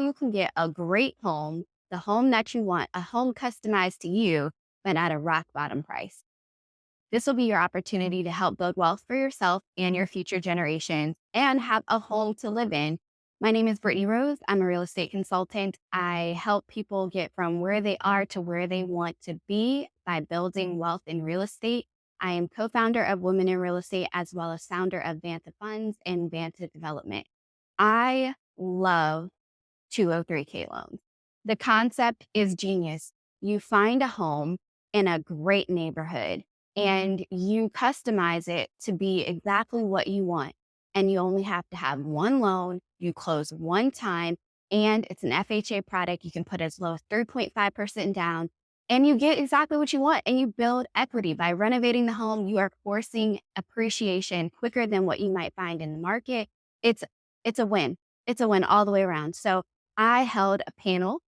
you can get a great home, the home that you want, a home customized to you, but at a rock bottom price. This will be your opportunity to help build wealth for yourself and your future generations and have a home to live in. My name is Brittany Rose. I'm a real estate consultant. I help people get from where they are to where they want to be by building wealth in real estate. I am co-founder of Women in Real Estate as well as founder of Vanta Funds and Vanta Development. I love 203K loans. The concept is genius. You find a home in a great neighborhood and you customize it to be exactly what you want. And you only have to have one loan, you close one time, and it's an FHA product. You can put as low as 3.5% down and you get exactly what you want and you build equity. By renovating the home, you are forcing appreciation quicker than what you might find in the market. It's it's a win. It's a win all the way around. So I held a panel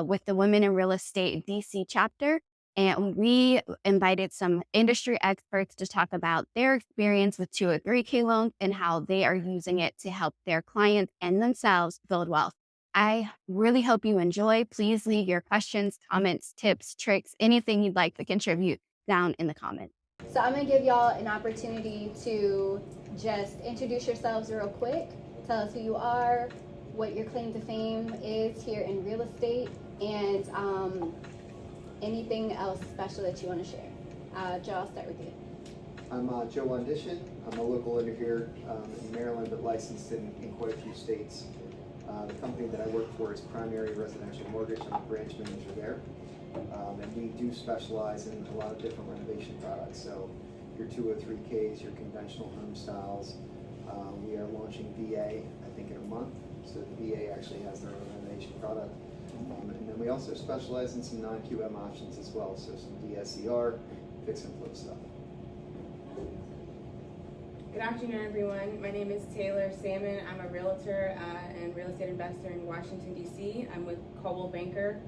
with the Women in Real Estate DC chapter, and we invited some industry experts to talk about their experience with 203K loans and how they are using it to help their clients and themselves build wealth. I really hope you enjoy. Please leave your questions, comments, tips, tricks, anything you'd like to contribute down in the comments. So I'm gonna give y'all an opportunity to just introduce yourselves real quick. Tell us who you are, what your claim to fame is here in real estate, and anything else special that you want to share. Joe, I'll start with you. I'm Joe Lundishin. I'm a local lender here in Maryland, but licensed in quite a few states. The company that I work for is Primary Residential Mortgage. I'm a branch manager there. And we do specialize in a lot of different renovation products. So your 203Ks, your conventional Homestyles. We are launching VA, I think, in a month. So the VA actually has their own renovation product. And then we also specialize in some non-QM options as well. So some DSCR, fix and flip stuff. Good afternoon, everyone. My name is Taylor Salmon. I'm a realtor and real estate investor in Washington, D.C. I'm with Coldwell Banker.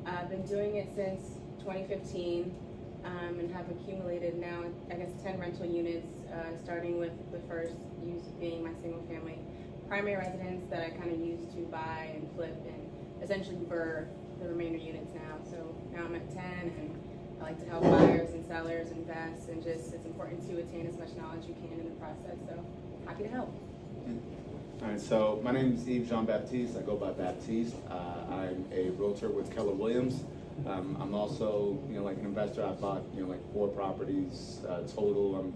I've been doing it since 2015 and have accumulated now, I guess, 10 rental units, starting with the first use being my single family primary residence that I kind of use to buy and flip and essentially burr the remainder units now. So now I'm at 10 and I like to help buyers and sellers invest, and just it's important to attain as much knowledge you can in the process. So happy to help. All right, so my name is Yves Jean Baptiste. I go by Baptiste. I'm a realtor with Keller Williams. I'm also, like an investor. I bought, like 4 properties total.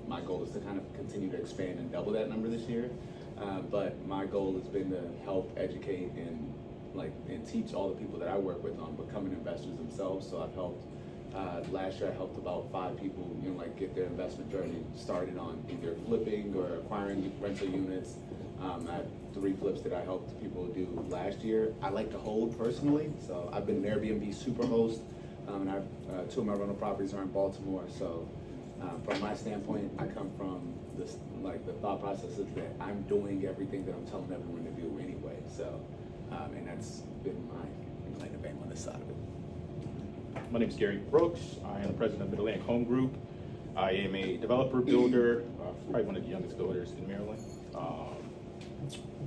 My goal is to kind of continue to expand and double that number this year. But my goal has been to help educate and teach all the people that I work with on becoming investors themselves. So I've helped. Last year I helped about 5 people, get their investment journey started on either flipping or acquiring rental units. I have 3 flips that I helped people do last year. I like to hold personally, so I've been an Airbnb super host, and I've 2 of my rental properties are in Baltimore. So from my standpoint, I come from this, the thought process is that I'm doing everything that I'm telling everyone to do anyway. So, and that's been my claim to fame on this side of it. My name is Gary Brooks. I am the president of Mid-Atlantic Home Group. I am a developer builder, probably one of the youngest builders in Maryland.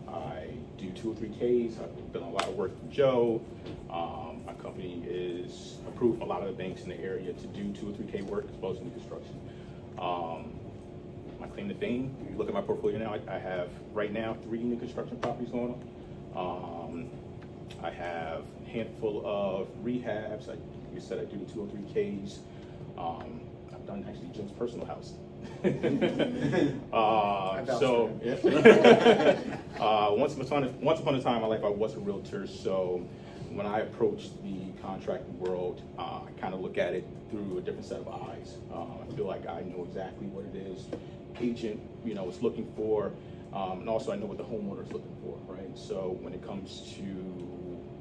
I do 203Ks. I've done a lot of work with Joe. My company is approved from a lot of the banks in the area to do 203K work as well as new construction. My claim to fame, if you look at my portfolio now, I have right now 3 new construction properties going on. I have a handful of rehabs. Like you said, I do the 203Ks. I've done actually Jim's personal house. Once upon a time in my life, I was a realtor. So when I approach the contracting world, I kind of look at it through a different set of eyes. I feel like I know exactly what it is agent, is looking for, and also I know what the homeowner is looking for, right? So when it comes to,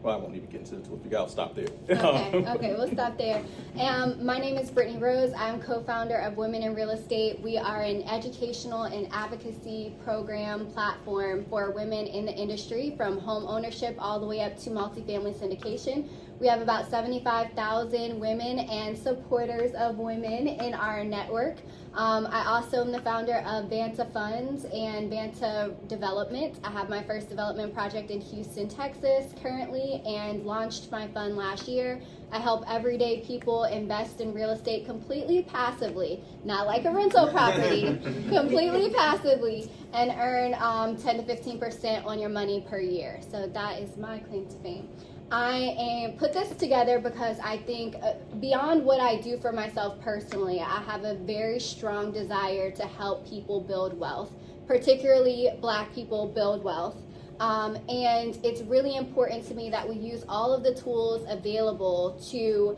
well, I won't even get into it. I'll stop there. Okay, we'll stop there. My name is Brittany Rose. I'm co-founder of Women in Real Estate. We are an educational and advocacy program platform for women in the industry, from home ownership all the way up to multifamily syndication. We have about 75,000 women and supporters of women in our network. I also am the founder of Vanta Funds and Vanta Development. I have my first development project in Houston, Texas currently, and launched my fund last year. I help everyday people invest in real estate completely passively, not like a rental property, completely passively, and earn 10 to 15% on your money per year. So that is my claim to fame. I put this together because I think beyond what I do for myself personally, I have a very strong desire to help people build wealth, particularly Black people build wealth. And it's really important to me that we use all of the tools available to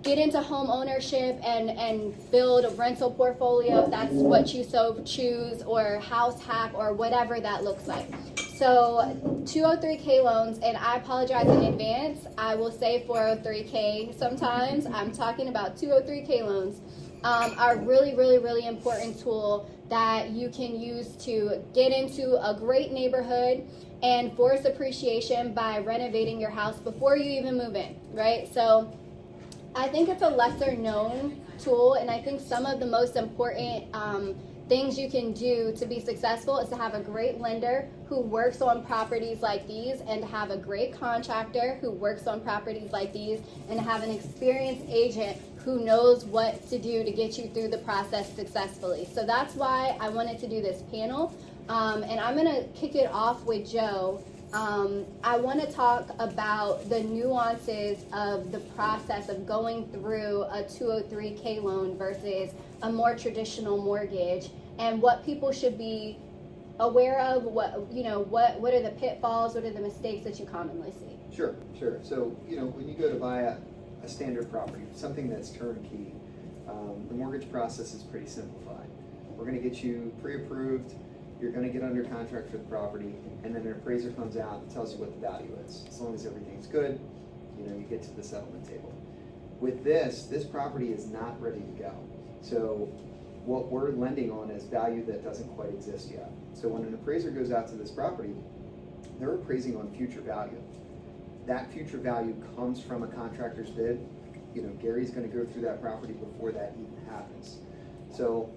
get into home ownership and build a rental portfolio if that's what you so choose, or house hack, or whatever that looks like. So 203K loans, and I apologize in advance, I will say 403K sometimes. I'm talking about 203K loans, are really, really, really important tool that you can use to get into a great neighborhood and force appreciation by renovating your house before you even move in, right? So I think it's a lesser known tool, and I think some of the most important things you can do to be successful is to have a great lender who works on properties like these, and to have a great contractor who works on properties like these, and have an experienced agent who knows what to do to get you through the process successfully. So that's why I wanted to do this panel, and I'm going to kick it off with Joe. I want to talk about the nuances of the process of going through a 203K loan versus a more traditional mortgage, and what people should be aware of. What are the pitfalls? What are the mistakes that you commonly see? Sure. So, when you go to buy a standard property, something that's turnkey, the mortgage process is pretty simplified. We're going to get you pre-approved. You're going to get under contract for the property, and then an appraiser comes out and tells you what the value is. As long as everything's good, you get to the settlement table. With this property is not ready to go. So what we're lending on is value that doesn't quite exist yet. So when an appraiser goes out to this property, they're appraising on future value. That future value comes from a contractor's bid. Gary's going to go through that property before that even happens. So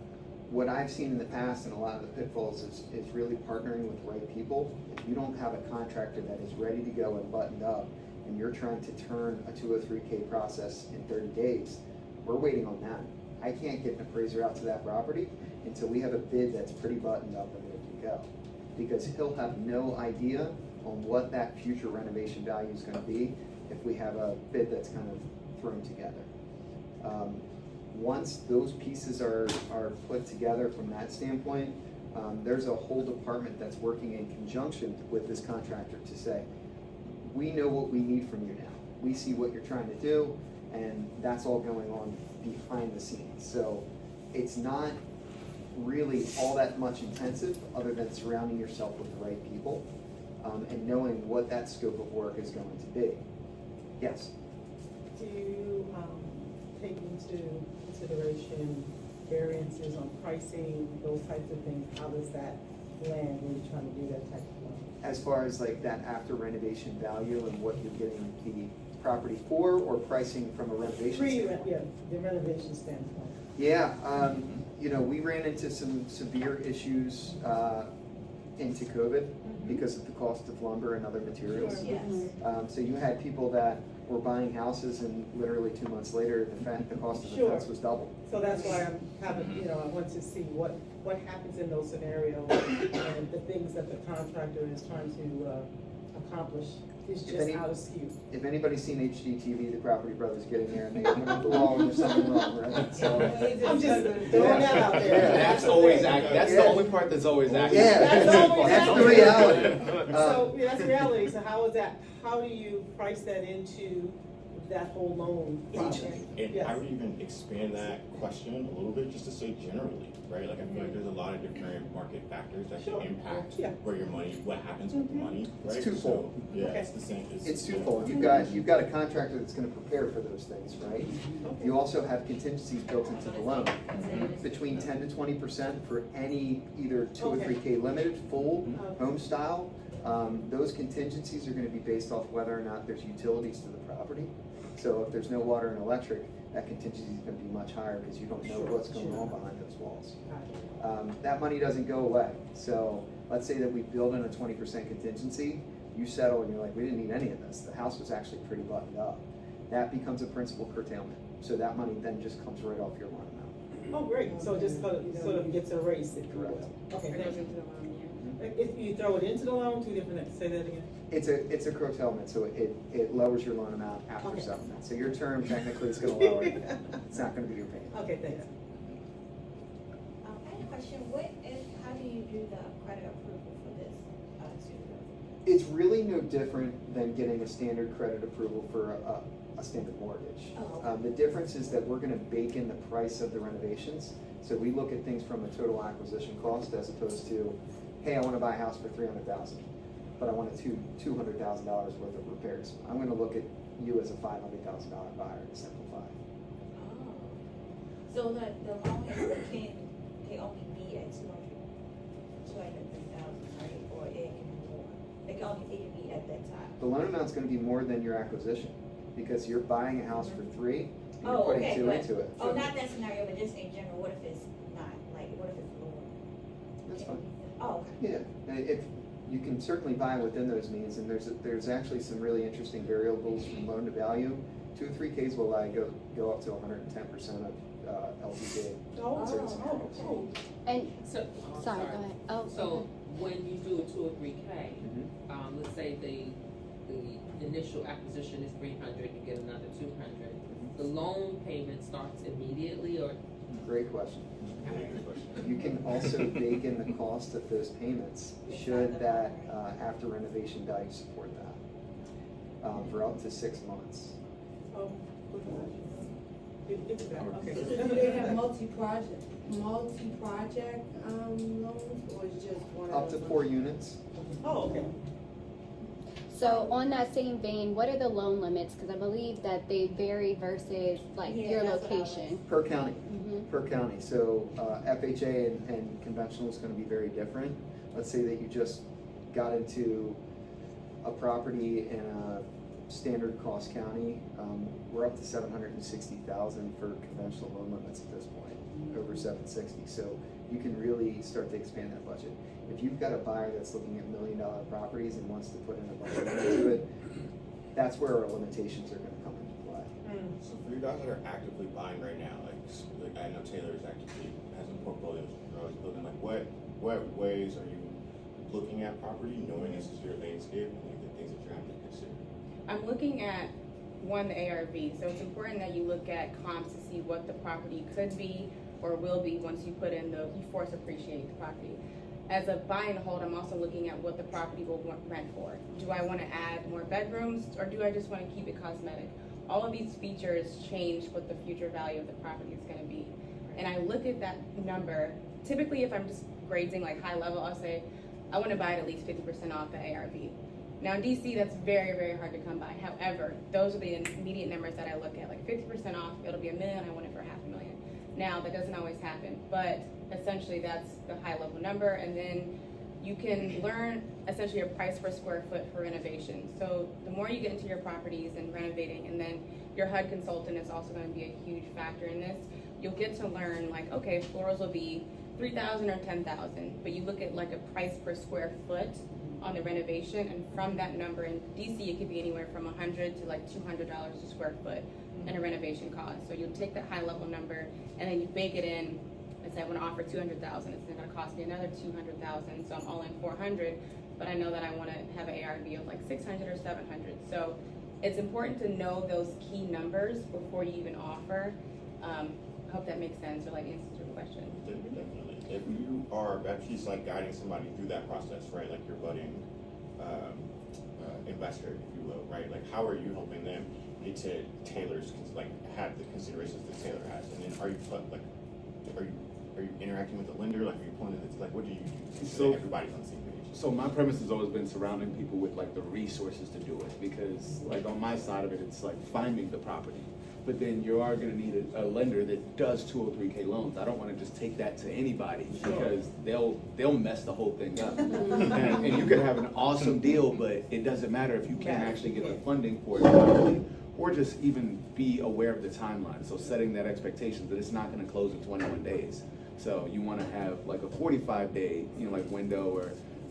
what I've seen in the past, and a lot of the pitfalls, is really partnering with the right people. If you don't have a contractor that is ready to go and buttoned up, and you're trying to turn a 203K process in 30 days, we're waiting on that. I can't get an appraiser out to that property until we have a bid that's pretty buttoned up and ready to go. Because he'll have no idea on what that future renovation value is going to be if we have a bid that's kind of thrown together. Once those pieces are put together from that standpoint, there's a whole department that's working in conjunction with this contractor to say, we know what we need from you now. We see what you're trying to do, and that's all going on behind the scenes. So it's not really all that much intensive, other than surrounding yourself with the right people and knowing what that scope of work is going to be. Yes? Do you take into consideration variances on pricing, those types of things? How does that land when you're trying to do that type of loan? As far as like that after renovation value and what you're getting the property for, or pricing from a renovation standpoint? Yeah, the renovation standpoint. Yeah, we ran into some severe issues into COVID because of the cost of lumber and other materials. Sure. Yes. So you had people that were buying houses, and literally 2 months later, the cost of the Sure. fence was double. So that's why I'm having, I want to see what happens in those scenarios, and the things that the contractor is trying to accomplish is just out of skew. If anybody's seen HGTV, the Property Brothers get in there and they open up the wall and there's something wrong, right? So, I'm just throwing that out there. That's always that's the only part that's always accurate. Yeah, that's the reality. So that's reality. So how do you price that into that whole loan process? And Yes. I would even expand that question a little bit just to say generally, right? Like I feel like there's a lot of different market factors that Sure. can impact Yeah. where your money, what happens with the money, right? It's twofold. So, yeah, Okay. it's the same. It's twofold. You've got a contractor that's going to prepare for those things, right? You also have contingencies built into the loan, between 10 to 20% for any either 2 or 3K limited, full, Homestyle, Those contingencies are gonna be based off whether or not there's utilities to the property. So if there's no water and electric, that contingency is gonna be much higher because you don't know what's going on behind those walls. That money doesn't go away. So let's say that we build in a 20% contingency, you settle and you're like, we didn't need any of this. The house was actually pretty buttoned up. That becomes a principal curtailment. So that money then just comes right off your loan amount. Oh, great, so it just sort of gets erased, if you will. Correct. Okay, Goes thank you. into the loan, yeah. If you throw it into the loan, two different, say that again? It's a curtailment, so it lowers your loan amount after Okay. settlement. So your term technically is gonna lower it. It's not gonna be your payment. Okay, thanks. I have a question. How do you do the credit approval for this, too? It's really no different than getting a standard credit approval for a standard mortgage. Oh, okay. The difference is that we're gonna bake in the price of the renovations. So we look at things from a total acquisition cost as opposed to, hey, I wanna buy a house for $300,000, but I want $200,000 worth of repairs. I'm gonna look at you as a $500,000 buyer to simplify. Oh. So the loan can only be at 203,000, right? Or it can be more. It can be at that time. The loan amount's gonna be more than your acquisition, because you're buying a house for $3 and you're Oh, putting okay, 2 but- into it. Oh, not that scenario, but just in general, what if it's not, like, what if it's lower? That's fine. Oh, okay. Yeah, and if, you can certainly buy within those means, and there's actually some really interesting variables from loan to value. 2 or 3Ks will allow you go up to 110% of LTV. Oh, in certain scenarios. And, So, sorry, go ahead. Oh, So when you do a 2 or 3K, Mhm. let's say the initial acquisition is 300, you get another 200. The loan payment starts immediately, or Great question. You can also bake in the cost of those payments, should that after renovation value support that, for up to 6 months. Oh, good question. Okay. So do they have multi-project loans, or is just one? Up to 4 units. Oh, okay. so on that same vein, what are the loan limits? Because I believe that they vary versus like Yeah, your that's what I was- location. Per county. Mhm. Per county, so FHA and conventional is gonna be very different. Let's say that you just got into a property in a standard cost county, we're up to 760,000 for conventional loan limits at this point, over 760. So you can really start to expand that budget. If you've got a buyer that's looking at $1 million properties and wants to put in a bunch of money into it, that's where our limitations are gonna come into play. So for you guys that are actively buying right now, like I know Taylor is actively has some portfolios, you're always building. Like what ways are you looking at property, knowing this is your landscape, and the things that you have to consider? I'm looking at the ARV. So it's important that you look at comps to see what the property could be or will be once you put in you force appreciate the property. As a buy and hold, I'm also looking at what the property will rent for. Do I want to add more bedrooms, or do I just want to keep it cosmetic? All of these features change what the future value of the property is going to be. And I look at that number. Typically, if I'm just grading like high level, I'll say I want to buy it at least 50% off the ARV. Now in DC, that's very, very hard to come by. However, those are the immediate numbers that I look at. Like 50% off, it'll be $1 million, I want it for $500,000. Now, that doesn't always happen, but essentially that's the high level number. And then you can learn essentially a price per square foot for renovation. So the more you get into your properties and renovating, and then your HUD consultant is also going to be a huge factor in this, you'll get to learn like, okay, floors will be 3,000 or 10,000, but you look at like a price per square foot on the renovation, and from that number in DC, it could be anywhere from $100 to like $200 a square foot in a renovation cost. So you'll take that high level number and then you bake it in. Let's say I want to offer $200,000, it's going to cost me another $200,000, so I'm all in $400. But I know that I want to have an ARV of like $600 or $700. So it's important to know those key numbers before you even offer. I hope that makes sense or like answers your question. Definitely. If you are actually like guiding somebody through that process, right? Like your budding investor, if you will, right? Like how are you helping them need to Taylor's like have the considerations that Taylor has, and then are you interacting with the lender? Like are you pulling it? Like what do you do so that everybody's on the same page? So my premise has always been surrounding people with like the resources to do it, because like on my side of it, it's like finding the property. but then you are gonna need a lender that does 203K loans. I don't wanna just take that to anybody because they'll mess the whole thing up. And you could have an awesome deal, but it doesn't matter if you can't actually get the funding for it properly, or just even be aware of the timeline. So setting that expectation that it's not gonna close in 21 days. So you wanna have like a 45-day, like window,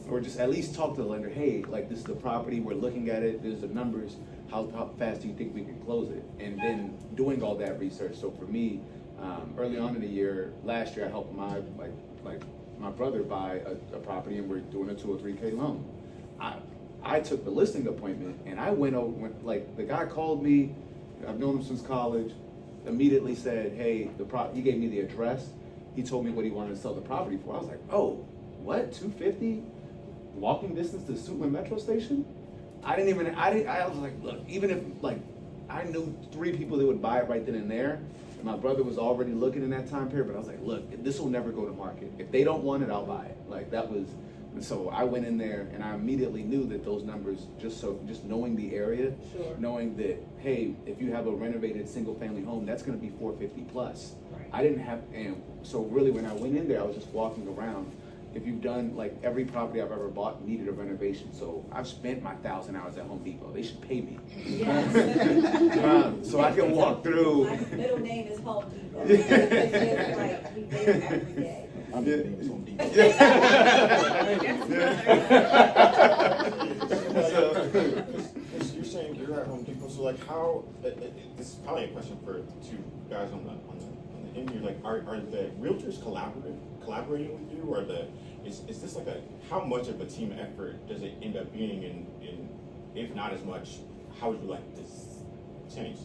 or just at least talk to the lender, hey, like this is the property, we're looking at it, there's the numbers, how fast do you think we can close it? And then doing all that research. So for me, early on in the year, last year, I helped my brother buy a property, and we're doing a 203K loan. I took the listing appointment, and I went over, like the guy called me, I've known him since college, immediately said, hey, he gave me the address, he told me what he wanted to sell the property for. I was like, oh, what, 250? Walking distance to Suitland Metro Station? I was like, look, even if I knew 3 people that would buy it right then and there, and my brother was already looking in that time period, but I was like, look, this will never go to market. If they don't want it, I'll buy it. And so I went in there and I immediately knew that those numbers, just knowing the area, knowing that, hey, if you have a renovated single family home, that's gonna be 450 plus. Right. And so really when I went in there, I was just walking around. If you've done, every property I've ever bought needed a renovation, so I've spent my 1,000 hours at Home Depot. They should pay me. Yes. So I can walk through. My middle name is Home Depot. It's just like, we do it every day. I'm the name is Home Depot. So you're saying you're at Home Depot, so how, this is probably a question for 2 guys on the end here, are the realtors collaborating with you, or is this how much of a team effort does it end up being, in if not as much, how would you like this change?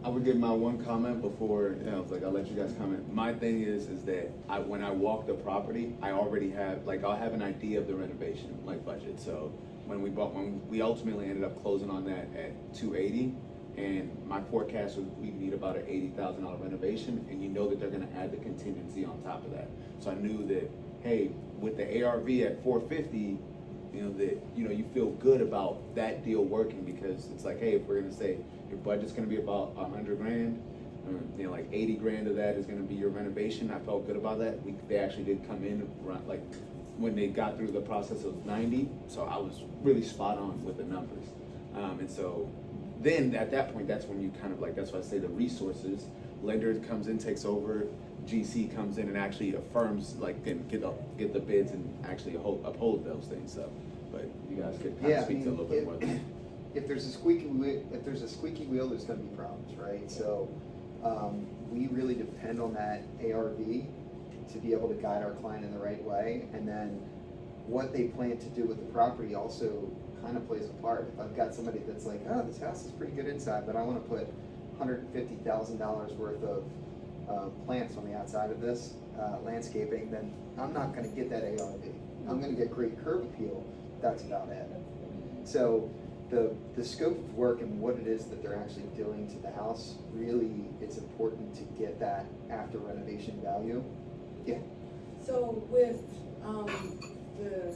I would give my one comment before, I'll let you guys comment. My thing is that when I walk the property, I already have, I'll have an idea of the renovation, budget. So when we ultimately ended up closing on that at 280, and my forecast was we need about an $80,000 renovation, and that they're gonna add the contingency on top of that. So I knew that, hey, with the ARV at 450, you feel good about that deal working, because it's like, hey, if we're gonna say your budget's gonna be about 100 grand, 80 grand of that is gonna be your renovation. I felt good about that. They actually did come in when they got through the process, it was 90, so I was really spot on with the numbers. And so then at that point, that's when you kind of that's why I say the resources, lender comes in, takes over, GC comes in and actually affirms, can get the bids and actually uphold those things. So, but you guys could kind of speak to a little bit more. If there's a squeaky wheel, there's going to be problems, right? So we really depend on that ARV to be able to guide our client in the right way, and then what they plan to do with the property also kind of plays a part. If I've got somebody that's like, oh, this house is pretty good inside, but I want to put $150,000 worth of plants on the outside of this, landscaping, then I'm not going to get that ARV. I'm going to get great curb appeal. That's about it. So the scope of work and what it is that they're actually doing to the house, really, it's important to get that after renovation value. Yeah. So with the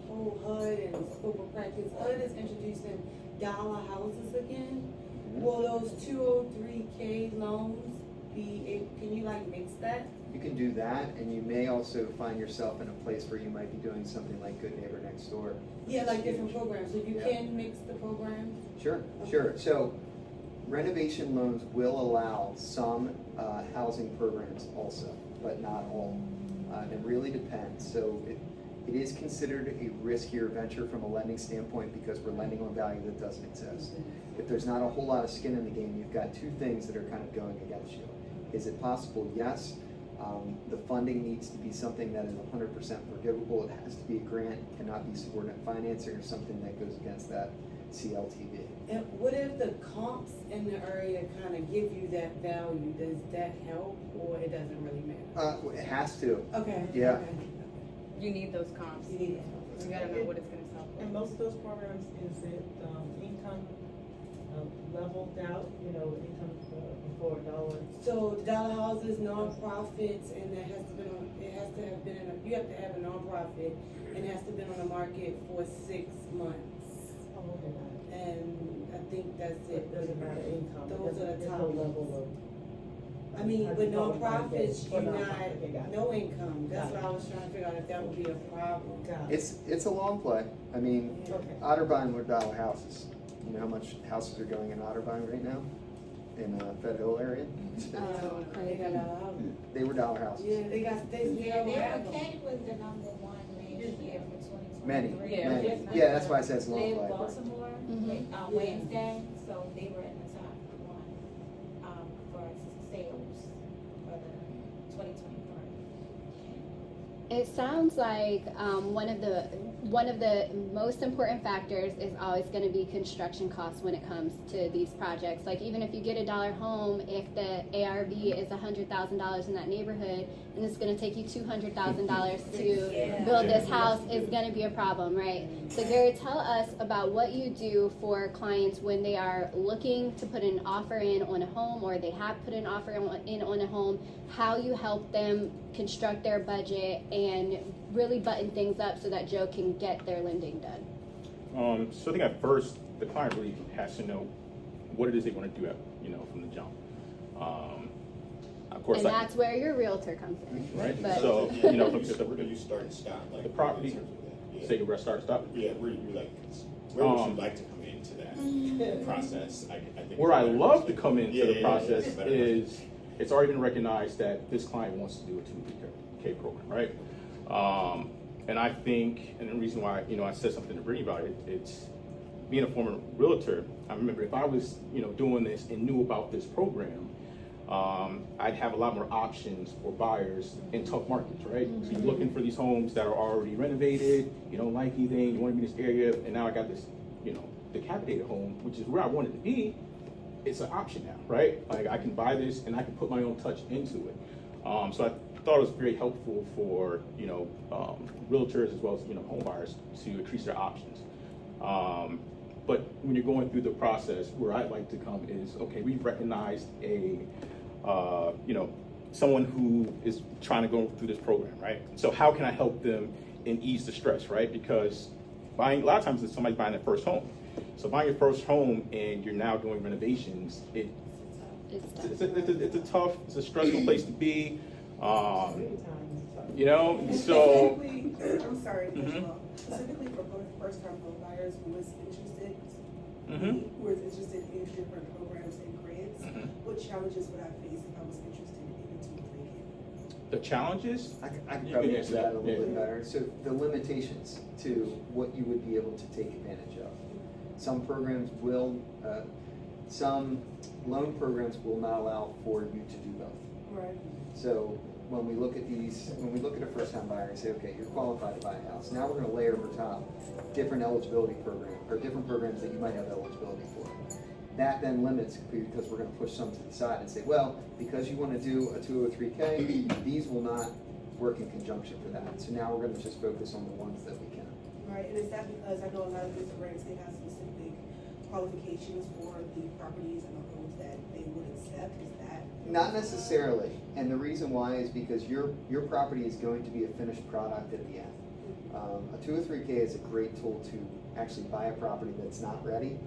whole HUD and scope of practice, HUD is introducing dollar houses again. Will those 203K loans be, can you mix that? You can do that, and you may also find yourself in a place where you might be doing something like Good Neighbor Next Door. Yeah, different programs. So you can mix the programs? Sure, sure. So renovation loans will allow some housing programs also, but not all. It really depends. So it is considered a riskier venture from a lending standpoint because we're lending on value that doesn't exist. If there's not a whole lot of skin in the game, you've got 2 things that are kind of going against you. Is it possible? Yes. The funding needs to be something that is 100% forgivable. It has to be a grant, cannot be subordinate financing or something that goes against that CLTV. And what if the comps in the area kind of give you that value? Does that help, or it doesn't really matter? It has to. Okay. Yeah. Okay. You need those comps. You need it. You gotta know what it's gonna sell for. And most of those programs, is it income leveled out, income for $1? So the dollar houses, nonprofits, and it has to have been you have to have a nonprofit, and it has to have been on the market for 6 months. Oh, okay, got it. And I think that's it. Doesn't matter income. income. It Those are doesn't- the there's top no ones. level I mean, How'd with you qualify nonprofits, for you're nonprofit? Okay, got not, it. no income, that's Got what it. I was trying to figure out if that would be a problem. of, got it. It's a long play. I mean, Okay. Otterbein were dollar houses. You know how much houses are going in Otterbein right now? In Fed Hill area? Oh, They got a, They were dollar houses. yeah, they got, they Yeah, still have them. County was the number one last year for 2023. Many, Yeah, many. yes, Yeah, that's why I said it's a long Live play. but- Baltimore, Wednesday, so they were in the top one, for sales for the 2023. It sounds like one of the most important factors is always going to be construction costs when it comes to these projects. Like even if you get a dollar home, if the ARV is $100,000 in that neighborhood, and it's going to take you $200,000 to build this house, it's going to be a problem, right? So Gary, tell us about what you do for clients when they are looking to put an offer in on a home, or they have put an offer in on a home. How you help them construct their budget and really button things up so that Joe can get their lending done. So I think at first, the client really has to know what it is they want to do at, from the jump. Of course, And that's where your realtor comes in. right? But- So, Where do you start and stop? Like, The property- in terms of that? say where I start, stop. Yeah, where you like, where would you like to come into that process? I think Where I it's better. love to come into Yeah, the yeah, process it's better. is, it's already been recognized that this client wants to do a 2K program, right? And I think, and the reason why, I said something to Brittany about it, it's being a former realtor. I remember if I was, doing this and knew about this program, I'd have a lot more options for buyers in tough markets, right? So you're looking for these homes that are already renovated, you don't like anything, you want to be in this area, and now I got this, decapitated home, which is where I wanted to be. It's an option now, right? Like I can buy this and I can put my own touch into it. So I thought it was very helpful for, realtors as well as, home buyers to increase their options. But when you're going through the process, where I'd like to come is, okay, we've recognized someone who is trying to go through this program, right? So how can I help them and ease the stress, right? Because a lot of times it's somebody buying their first home. So buying your first home and you're now doing renovations, it's a stressful place to be. So Specifically, I'm sorry, Mhm. specifically for first-time home buyers who is interested, Mhm. who is interested in different programs and grants, Mhm. what challenges would I face if I was interested in a 2 or 3K? The challenges, I could You probably can answer answer that a that, little bit yeah. better. So the limitations to what you would be able to take advantage of. Some programs will, some loan programs will not allow for you to do both. Right. So when we look at a first time buyer and say, okay, you're qualified to buy a house, now we're gonna layer over top different eligibility programs, or different programs that you might have eligibility for. That then limits, because we're gonna push some to the side and say, well, because you wanna do a 203K, these will not work in conjunction for that. So now we're gonna just focus on the ones that we can. Right, and is that because I know a lot of these grants, they have specific qualifications for the properties and the homes that they would accept, is that? Not necessarily, and the reason why is because your property is going to be a finished product at the end. A 203K is a great tool to actually buy a property that's not ready,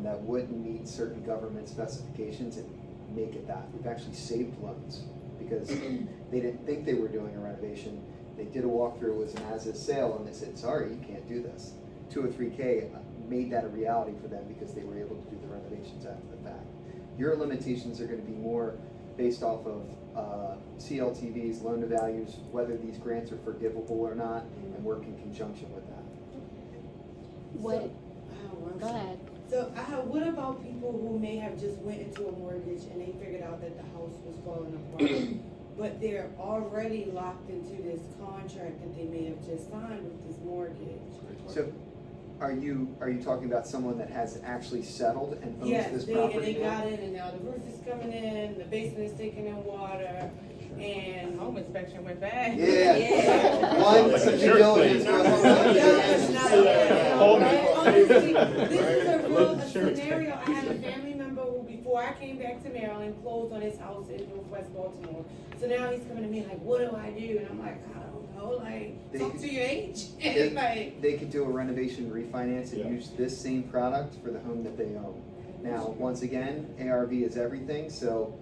that wouldn't meet certain government specifications and make it that. We've actually saved loans because they didn't think they were doing a renovation. They did a walkthrough, it was an as-is sale, and they said, sorry, you can't do this. 203K made that a reality for them because they were able to do the renovations after the fact. Your limitations are going to be more based off of CLTVs, loan to values, whether these grants are forgivable or not, and work in conjunction with that. What? Go ahead. So what about people who may have just went into a mortgage and they figured out that the house was falling apart, but they're already locked into this contract that they may have just signed with this mortgage? So, are you talking about someone that has actually settled and owns Yes, this they property now? got in and now the roof is coming in, the basement is taking in water, and Home inspection went bad. Yeah. One, Like some due insurance diligence. Hold me. Honestly, this is a real Insurance. scenario. I had a family member who, before I came back to Maryland, closed on his house in Northwest Baltimore. So now he's coming to me like, what do I do? And I'm like, I don't know, like, They talk could- to your agent. They, Like, they could do a renovation refinance and Yeah. use this same product for the home that they own. Now, once again, ARV is everything, so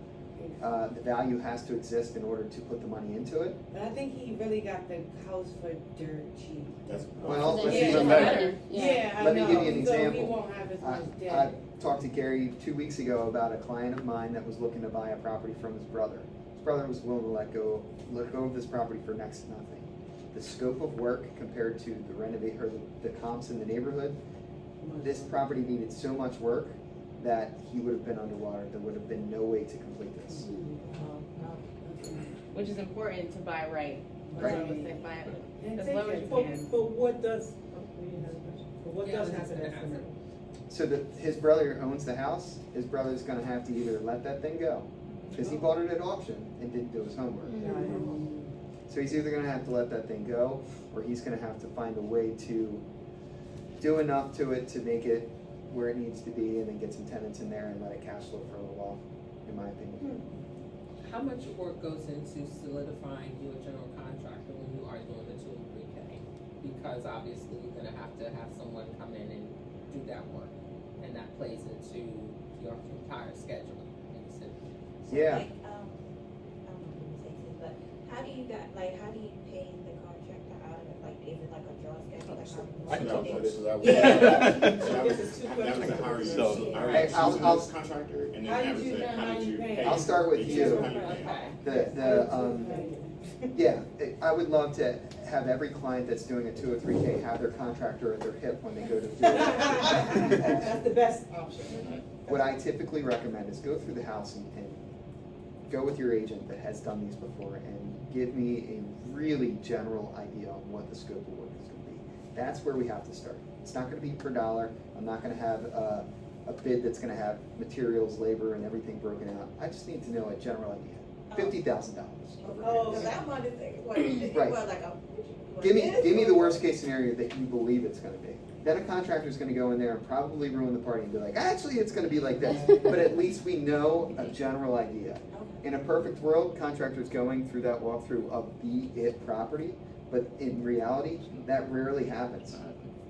the value has to exist in order to put the money into it. But I think he really got the house for dirt cheap. That's Well, Then let's it's even even better. Yeah, I Let me know. give you an So he example. won't have as much I debt. talked to Gary 2 weeks ago about a client of mine that was looking to buy a property from his brother. His brother was willing to let go of this property for next to nothing. The scope of work compared to the renovate or the comps in the neighborhood, this property needed so much work that he would have been underwater. There would have been no way to complete this. Which is important to buy right. Right. So I would say buy it And as take low as it. you But, can. but what does, you had a question, but what Yeah, does I was happen gonna after? ask. So his brother owns the house. His brother's gonna have to either let that thing go, because he bought it at auction and didn't do his homework. So he's either gonna have to let that thing go, or he's gonna have to find a way to do enough to it to make it where it needs to be, and then get some tenants in there and let it cash flow for a little while, in my opinion. How much work goes into solidifying you a general contractor when you are doing the 2 and 3K? Because obviously you're gonna have to have someone come in and do that work, and that plays into your entire schedule. Yeah. Like, I don't know if you say this, but how do you pay the contractor out of it? Like, is it like a draw schedule? Like, I can talk So this is our. Yeah. That was the how you So- choosing I'll- this contractor, and then How that you was choose the that, how did you pay? I'll start with Each you. how you pay. Yeah, I would love to have every client that's doing a 203K have their contractor at their hip when they go to do it. That's the best option. What I typically recommend is go through the house and go with your agent that has done these before and give me a really general idea on what the scope of work is going to be. That's where we have to start. It's not going to be per dollar. I'm not going to have a bid that's going to have materials, labor, and everything broken out. I just need to know a general idea. $50,000. Oh, because I wanted to say, what, it Right. was like a. Give me the worst case scenario that you believe it's going to be. Then a contractor's going to go in there and probably ruin the party and be like, actually, it's going to be like this. But at least we know a general idea. In a perfect world, contractors going through that walkthrough of the it property, but in reality, that rarely happens.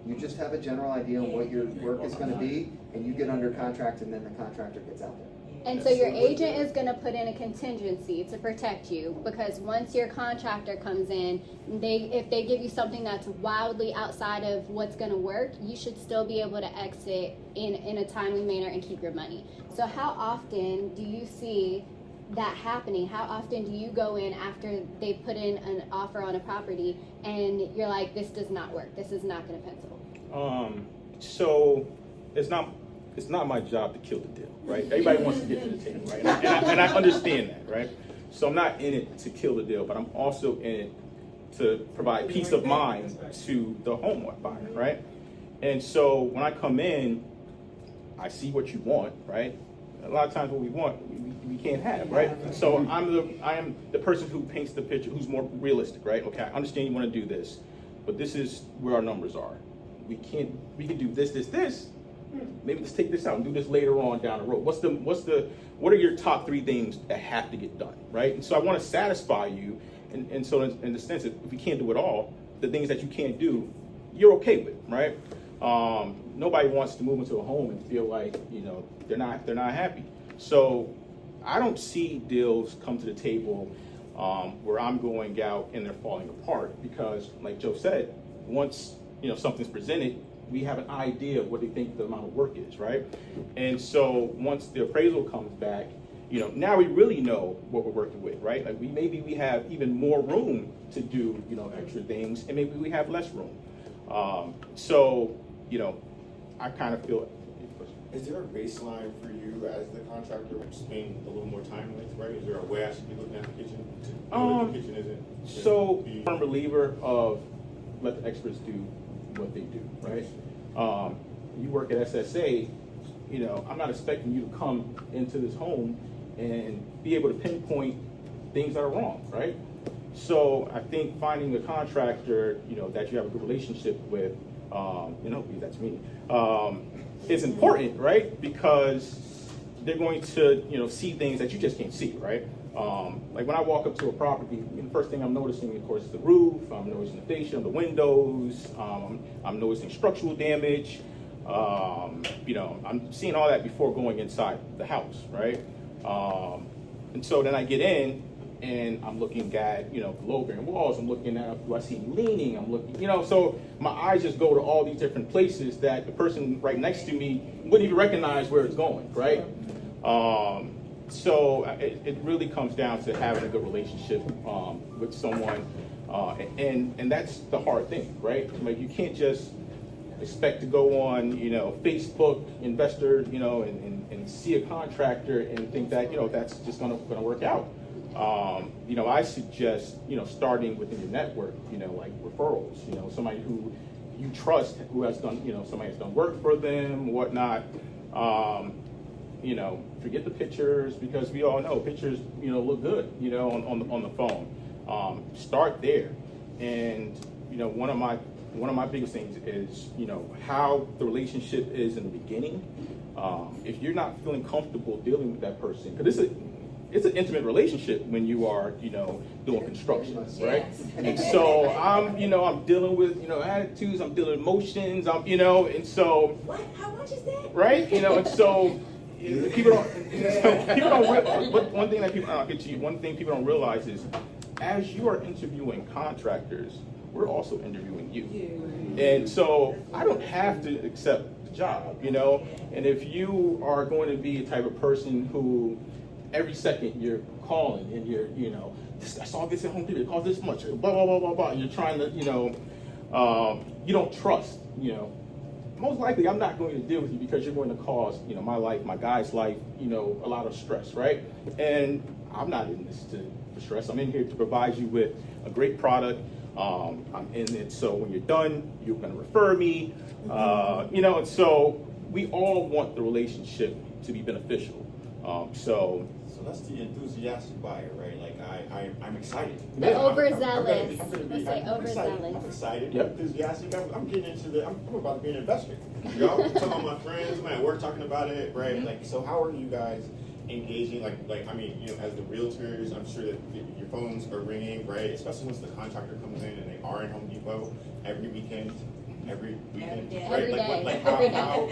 You just have a general idea on what your work is going to be, and you get under contract, and then the contractor gets out there. And so your agent is gonna put in a contingency to protect you, because once your contractor comes in, if they give you something that's wildly outside of what's gonna work, you should still be able to exit in a timely manner and keep your money. So how often do you see that happening? How often do you go in after they put in an offer on a property and you're like, this does not work, this is not gonna pencil? So it's not my job to kill the deal, right? Everybody wants to get to the table, right? And I understand that, right? So I'm not in it to kill the deal, but I'm also in it to provide peace of mind to the home buyer, right? And so when I come in, I see what you want, right? A lot of times what we want, we can't have, right? So I am the person who paints the picture, who's more realistic, right? Okay, I understand you want to do this, but this is where our numbers are. We can do this. Maybe let's take this out and do this later on down the road. What are your top 3 things that have to get done, right? And so I want to satisfy you, and so in the sense that if we can't do it all, the things that you can't do, you're okay with, right? Nobody wants to move into a home and feel like they're not happy. So I don't see deals come to the table where I'm going out and they're falling apart, because, like Joe said, once something's presented, we have an idea of what they think the amount of work is, right? And so once the appraisal comes back, now we really know what we're working with, right? Like maybe we have even more room to do, extra things, and maybe we have less room. I kind of feel. Is there a baseline for you as the contractor to spend a little more time with, right? Is there a way I should be looking at the kitchen? The kitchen isn't. So I'm a believer of let the experts do what they do, right? You work at SSA, I'm not expecting you to come into this home and be able to pinpoint things that are wrong, right? So I think finding a contractor, that you have a good relationship with, that's me, is important, right? Because they're going to, see things that you just can't see, right? Like when I walk up to a property, the first thing I'm noticing, of course, is the roof. I'm noticing the fascia, the windows. I'm noticing structural damage. You know, I'm seeing all that before going inside the house, right? And so then I get in and I'm looking at, you know, the low bearing walls, I'm looking at, do I see leaning? I'm looking, you know, so my eyes just go to all these different places that the person right next to me wouldn't even recognize where it's going, right? So it really comes down to having a good relationship with someone, and that's the hard thing, right? Like you can't just expect to go on, you know, Facebook investor, you know, and see a contractor and think that, you know, that's just gonna work out. You know, I suggest, you know, starting within your network, you know, like referrals, you know, somebody who you trust, who has done, you know, somebody has done work for them, whatnot. You know, forget the pictures, because we all know pictures, you know, look good, you know, on the phone. Start there. And, you know, one of my biggest things is, you know, how the relationship is in the beginning. If you're not feeling comfortable dealing with that person, because it's an intimate relationship when you are, you know, doing construction, right? And so I'm dealing with, you know, attitudes, I'm dealing with emotions, you know, and so. What? How much is that? Right? You know, and so people don't, one thing that people, I'll get to you, one thing people don't realize is, as you are interviewing contractors, we're also interviewing you. And so I don't have to accept the job, you know, and if you are going to be a type of person who every second you're calling and you're, you know, I saw this at Home Depot, it cost this much, blah, blah, blah, blah, blah, and you're trying to, you know, you don't trust, you know, most likely I'm not going to deal with you because you're going to cause, you know, my life, my guy's life, you know, a lot of stress, right? And I'm not in this for stress. I'm in here to provide you with a great product. I'm in it so when you're done, you're going to refer me, you know, and so we all want the relationship to be beneficial. So that's the enthusiastic buyer, right? Like I'm excited. The overzealous. I'm gonna be Let's say I'm overzealous. excited. Yep. I'm enthusiastic. I'm getting into I'm about to be an investor. Y'all, I'm telling my friends, man, we're talking about it, right? Like, so how are you guys engaging? Like I mean, you know, as the realtors, I'm sure that your phones are ringing, right? Especially once the contractor comes in and they are in Home Depot every weekend. Every weekend, day. right? Every Like, day. how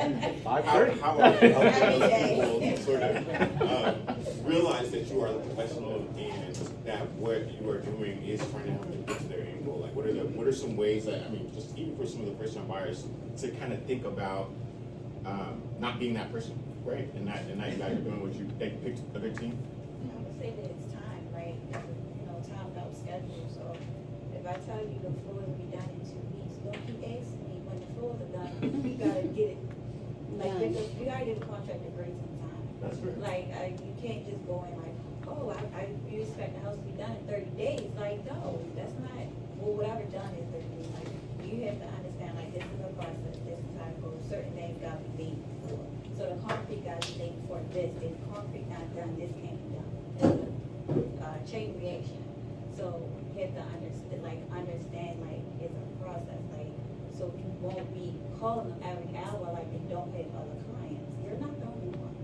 are you Every able to sort of realize that you are the professional and that what you are doing is trying to help them get to their end goal? Like, what are some ways that, I mean, just even for some of the first-time buyers to kind of think about not being that person, right? And that you guys are doing what you picked a good team. I would say that it's time, right? You know, time without schedule. So if I tell you the floor will be done in 2 weeks, don't keep asking me when the floors are done. You gotta get it. Like, you gotta give the contractor break some time. That's right. Like, you can't just go in like, oh, you expect the house to be done in 30 days. Like, no, that's not, well, whatever done is 30 days. Like, you have to understand, like, this is a process, this is how it goes. Certain things gotta be made before. So the concrete gotta be made before this. If concrete not done, this can't be done. It's a chain reaction. So you have to understand, like, it's a process. Like, so you won't be calling them every hour like they don't have other clients. You're not the only one.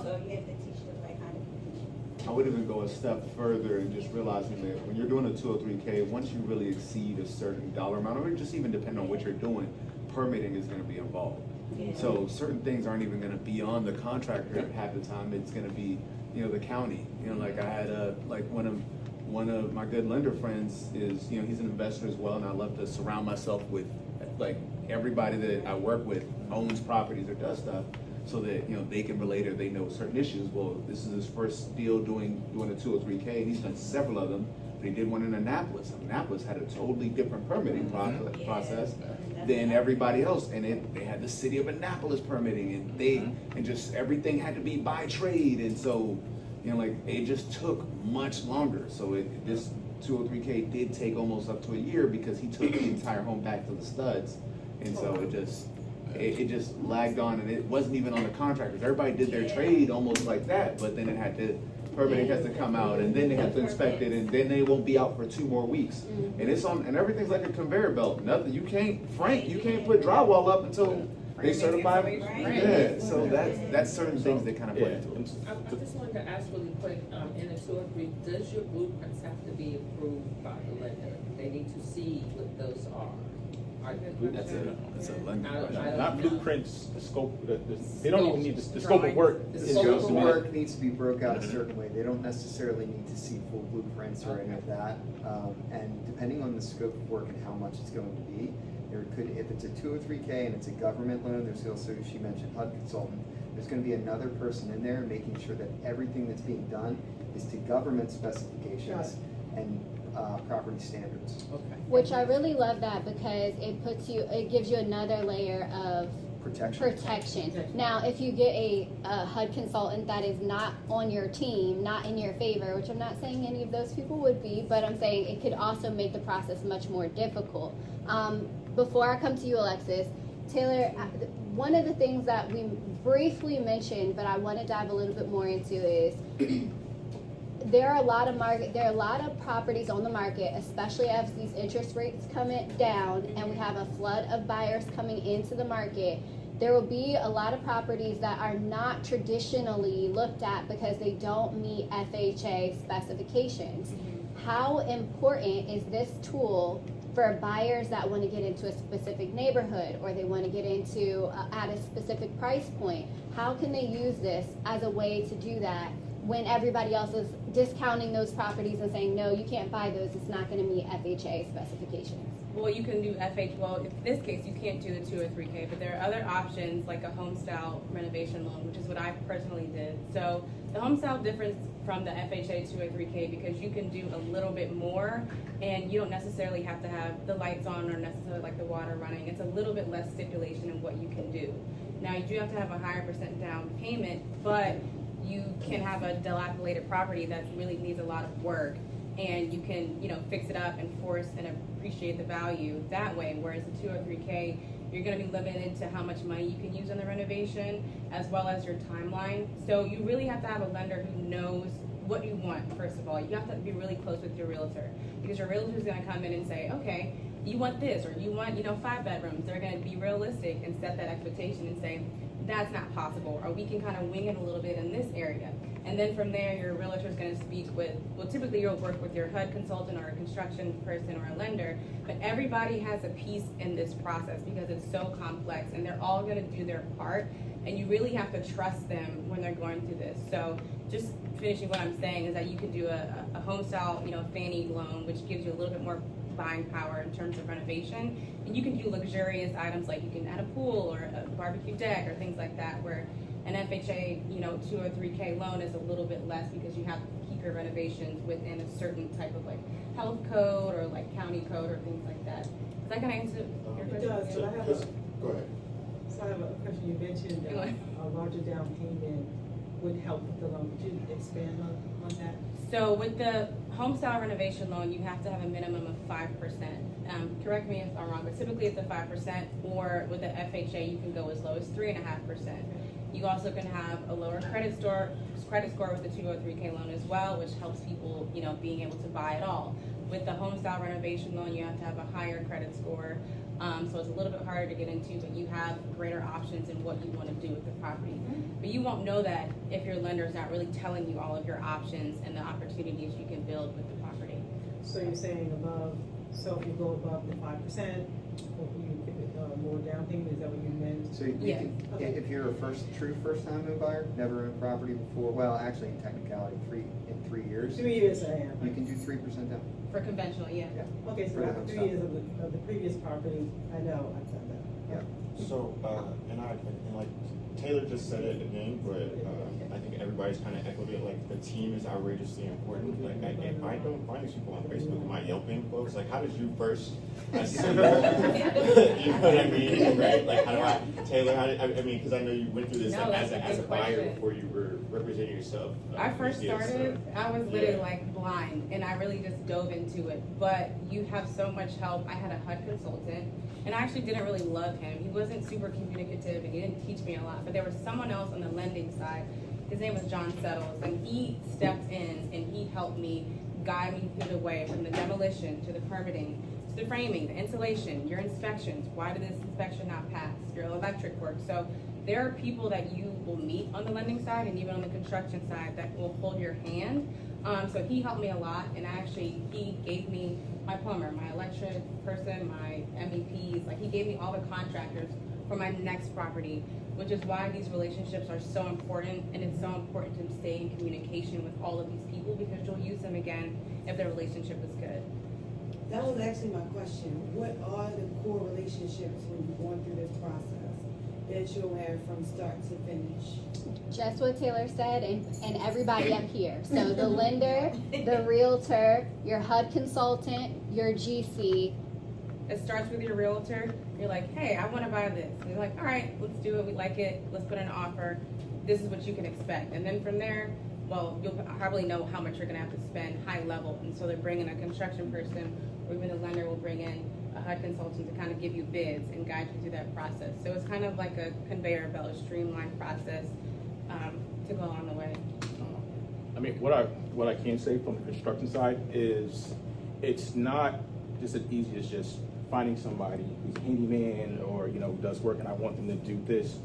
So you have to teach them like how to communicate. I would even go a step further and just realizing that when you're doing a 203K, once you really exceed a certain dollar amount, or just even depending on what you're doing, permitting is going to be involved. Yeah. So certain things aren't even going to be on the contractor half the time. It's going to be, you know, the county. You know, like I had one of my good lender friends is, you know, he's an investor as well, and I love to surround myself with like everybody that I work with owns properties or does stuff, so that, you know, they can relate or they know certain issues. Well, this is his first deal doing a 203K, and he's done several of them. But he did one in Annapolis. Annapolis had a totally different permitting process than everybody else, and they had the city of Annapolis permitting, and and just everything had to be by trade, and so, you know, like it just took much longer. So this 203K did take almost up to a year because he took the entire home back to the studs, and so it just lagged on, and it wasn't even on the contractors. Everybody did their trade almost like that, but then it had to, permitting has to come out, and then they have to inspect it, and then they won't be out for 2 more weeks. And it's on, and everything's like a conveyor belt. Nothing, you can't put drywall up until they certify. Yeah, so that's certain things that kind of play into it. I just wanted to ask really quick, in the 203, does your blueprints have to be approved by the lender? They need to see what those are. That's a lending question. Not blueprints, the scope, they don't even need the scope of work. The scope of work needs to be broke out a certain way. They don't necessarily need to see full blueprints or any of that. And depending on the scope of work and how much it's going to be, there could, if it's a 203K and it's a government loan, there's also, she mentioned HUD consultant, there's gonna be another person in there making sure that everything that's being done is to government specifications and property standards. Which I really love that because it gives you another layer of protection. Now, if you get a HUD consultant that is not on your team, not in your favor, which I'm not saying any of those people would be, but I'm saying it could also make the process much more difficult. Before I come to you, Alexis, Taylor, one of the things that we briefly mentioned, but I want to dive a little bit more into is there are a lot of properties on the market, especially as these interest rates coming down and we have a flood of buyers coming into the market. There will be a lot of properties that are not traditionally looked at because they don't meet FHA specifications. How important is this tool for buyers that want to get into a specific neighborhood or they want to get into at a specific price point? How can they use this as a way to do that when everybody else is discounting those properties and saying, no, you can't buy those, it's not going to meet FHA specifications? Well, you can do well, in this case, you can't do the 2 or 3K, but there are other options like a Homestyle renovation loan, which is what I personally did. So the Homestyle differs from the FHA 2 or 3K because you can do a little bit more and you don't necessarily have to have the lights on or necessarily like the water running. It's a little bit less stipulation in what you can do. Now, you do have to have a higher % down payment, but you can have a dilapidated property that really needs a lot of work and you can, fix it up and force and appreciate the value that way. Whereas the 2 or 3K, you're going to be limited to how much money you can use on the renovation as well as your timeline. So you really have to have a lender who knows what you want, first of all. You have to be really close with your realtor because your realtor is going to come in and say, okay, you want this or you want, 5 bedrooms. They're going to be realistic and set that expectation and say, that's not possible, or we can kind of wing it a little bit in this area. And then from there, your realtor is going to speak with, typically you'll work with your HUD consultant or a construction person or a lender, but everybody has a piece in this process because it's so complex and they're all going to do their part and you really have to trust them when they're going through this. So just finishing what I'm saying is that you can do a Homestyle, Fannie loan, which gives you a little bit more buying power in terms of renovation, and you can do luxurious items like you can add a pool or a barbecue deck or things like that, where an FHA 2 or 3K loan is a little bit less because you have to keep your renovations within a certain type of like health code or like county code or things like that. Is that gonna answer your question? It does, but I have Go ahead. So I have a question. You mentioned a larger down payment would help with the loan. Could you expand on that? So with the Homestyle renovation loan, you have to have a minimum of 5%. Correct me if I'm wrong, but typically it's a 5%, or with the FHA, you can go as low as 3.5%. You also can have a lower credit score with the 2 or 3K loan as well, which helps people, being able to buy it all. With the Homestyle renovation loan, you have to have a higher credit score. So it's a little bit harder to get into, but you have greater options in what you want to do with the property. But you won't know that if your lender is not really telling you all of your options and the opportunities you can build with the property. So you're saying above, so if you go above the 5%, or you give it more down payment, is that what you meant? So you can, if you're a first time home buyer, never owned property before, well, actually in technicality, in 3 years. 3 years I am. You can do 3% down. For conventional, yeah. Okay, so after 3 years of the previous property, I know I've done that. Yeah. So, and like Taylor just said it again, but I think everybody's kind of echoed it. Like the team is outrageously important. Like if I don't find these people on Facebook, am I yelping folks? Like how did you first assemble? You know what I mean, right? Like how do Taylor? I mean, because I know you went through this as a buyer before you were representing yourself. I first started, I was literally like blind, and I really just dove into it. But you have so much help. I had a HUD consultant, and I actually didn't really love him. He wasn't super communicative, and he didn't teach me a lot. But there was someone else on the lending side. His name was John Settles, and he stepped in and he helped me guide me through the way from the demolition to the permitting to the framing, the insulation, your inspections. Why did this inspection not pass? Your electric work. So there are people that you will meet on the lending side and even on the construction side that will hold your hand So he helped me a lot, and he gave me my plumber, my electric person, my MEPs, like he gave me all the contractors for my next property, which is why these relationships are so important, and it's so important to stay in communication with all of these people because you'll use them again if the relationship is good. That was actually my question. What are the core relationships when you're going through this process that you'll have from start to finish? Just what Taylor said, and everybody up here. So the lender, the realtor, your HUD consultant, your GC. It starts with your realtor. You're like, hey, I want to buy this. And you're like, all right, let's do it. We like it. Let's put in an offer. This is what you can expect. And then from there, well, you'll probably know how much you're going to have to spend high level. And so they're bringing a construction person, or even the lender will bring in a HUD consultant to kind of give you bids and guide you through that process. So it's kind of like a conveyor belt, a streamlined process to go along the way. I mean, what I can say from the construction side is it's not just as easy as just finding somebody who's a handyman or, you know, who does work and I want them to do this.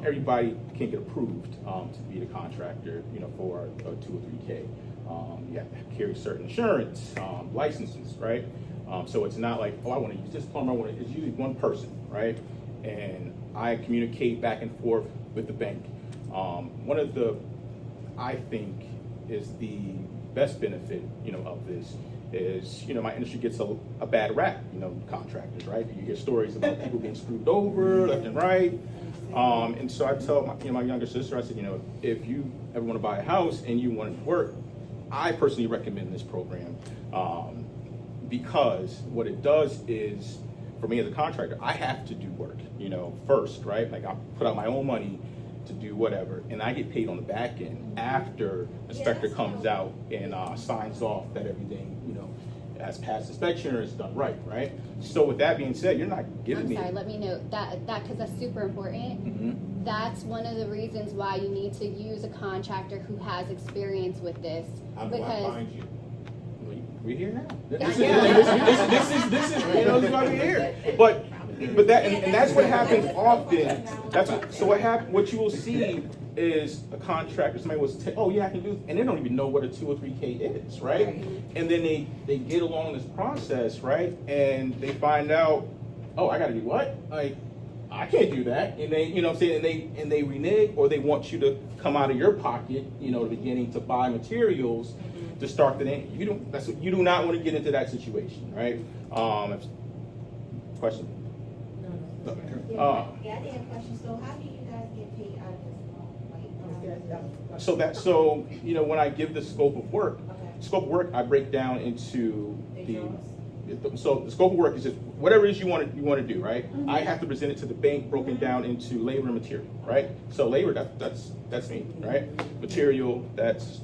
Everybody can get approved to be the contractor, you know, for a 2 or 3K. You have to carry certain insurance, licenses, right? So it's not like, oh, I want to use this plumber. It's usually one person, right? And I communicate back and forth with the bank. One of the, I think, is the best benefit, you know, of this is, you know, my industry gets a bad rap, you know, contractors, right? You hear stories about people getting screwed over left and right. And so I tell my younger sister, I said, you know, if you ever want to buy a house and you want it to work, I personally recommend this program because what it does is, for me as a contractor, I have to do work, you know, first, right? Like I put out my own money to do whatever, and I get paid on the back end after the inspector comes out and signs off that everything, you know, has passed inspection or is done right? So with that being said, you're not giving me. I'm sorry, let me know that because that's super important. Mm-hmm. That's one of the reasons why you need to use a contractor who has experience with this. How do I find you? We're here now. This is, you know, this is why we're here. But that, and that's what happens often. What you will see is a contractor, somebody will say, oh yeah, I can do this, and they don't even know what a 2 or 3K is, right? And then they get along this process, right? And they find out, oh, I gotta do what? Like, I can't do that. And they, you know what I'm saying, and they renege, or they want you to come out of your pocket, you know, the beginning to buy materials to start the name. You do not want to get into that situation, right? Question? Yeah, I did have a question. So how do you guys get paid out of this loan? So you know, when I give the scope of work, I break down into so the scope of work is just whatever it is you want to do, right? Mm-hmm. I have to present it to the bank broken down into labor and material, right? So labor, that's me, right? Material, that's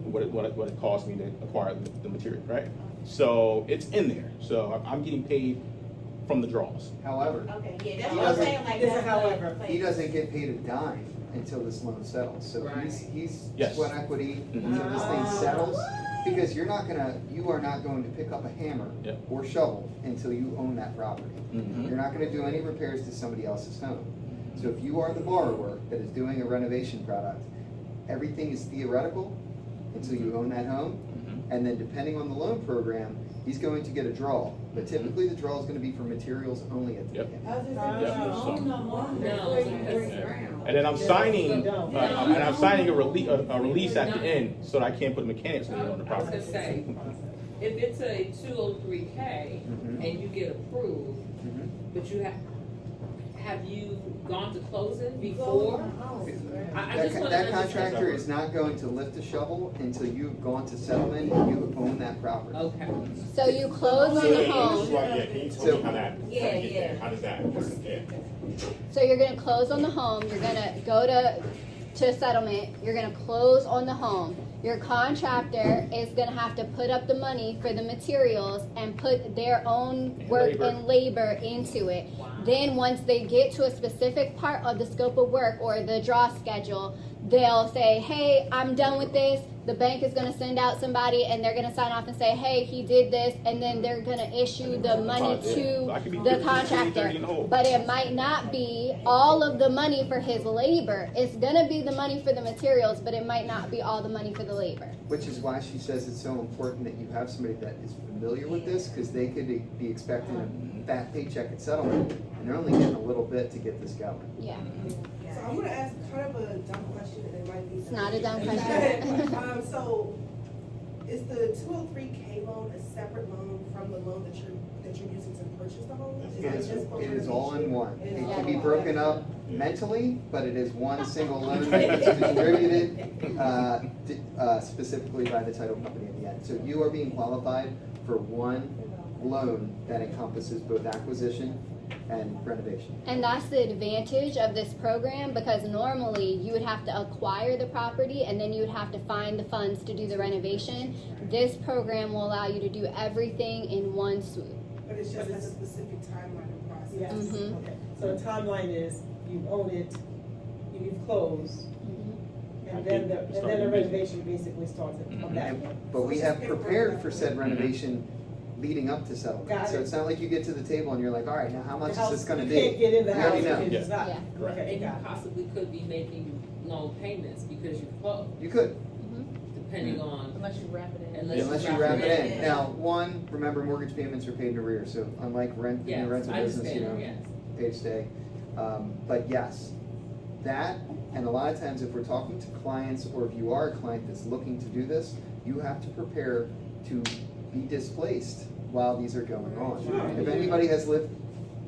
what it costs me to acquire the material, right? So it's in there. So I'm getting paid from the draws. However, Okay, yeah, that's what I'm saying. Like, that's however. he doesn't get paid a dime until this loan settles. So Right. he's Yes. sweat equity until this thing settles. Because you are not going to pick up a hammer Yep. or shovel until you own that property. Mhm. You're not going to do any repairs to somebody else's home. So if you are the borrower that is doing a renovation product, everything is theoretical until you own that home. Mhm. And then depending on the loan program, he's going to get a draw. But typically the draw is going to be for materials only at the Yep. beginning. I was just Yeah, saying, you so- own them all No, before you because- break ground. And then I'm signing a release at the end so that I can't put a mechanic's lien on the I was property. gonna say, if it's a 203K Mhm. and you get approved, Mhm. but have you gone to closing Close before? the house, right? I just wanna That understand. contractor is not going to lift a shovel until you've gone to settlement and you own that property. Okay. So you close on the home. Yeah, can you tell me how that, Yeah. how does that work? Yeah. So you're gonna close on the home, you're gonna go to settlement, you're gonna close on the home. Your contractor is gonna have to put up the money for the materials and put their own And work labor. and labor into it. Then once they get to a specific part of the scope of work or the draw schedule, they'll say, hey, I'm done with this. The bank is gonna send out somebody and they're gonna sign off and say, hey, he did this, and then they're gonna issue the money So I could be to the 50, 60, 30 contractor. in the hole. But it might not be all of the money for his labor. It's gonna be the money for the materials, but it might not be all the money for the labor. Which is why she says it's so important that you have somebody that is familiar with this, because they could be expecting a fat paycheck at settlement, and they're only getting a little bit to get this going. Yeah. So I'm gonna ask kind of a dumb question, and it might be. It's not a dumb question. So, is the 203K loan a separate loan from the loan that you're using to purchase the home? It is all in one. It is It all can be in one. broken up mentally, but it is one single loan that's distributed specifically by the title company at the end. So you are being qualified for one loan that encompasses both acquisition and renovation. And that's the advantage of this program, because normally you would have to acquire the property and then you would have to find the funds to do the renovation. This program will allow you to do everything in one swoop. But it's just a specific timeline and process. Yes, Mhm. okay. So the timeline is, you own it, you've closed, and then the renovation basically starts from that point. But we have prepared for said renovation leading up to Got settlement. So it. it's not like you get to the table and you're like, all right, now how much The is this gonna you be? can't get in the We house already know. if it's not. Yeah. Okay, And you got it. possibly could be making loan payments because you closed, You could, depending on, Unless you wrap it in. unless you wrap it in. Now, one, remember mortgage payments are paid in arrears, so unlike rent, in Yes, the rental I business, you know, understand, yes. pay to stay. But yes, that, and a lot of times if we're talking to clients, or if you are a client that's looking to do this, you have to prepare to be displaced while these are going on. If anybody has lived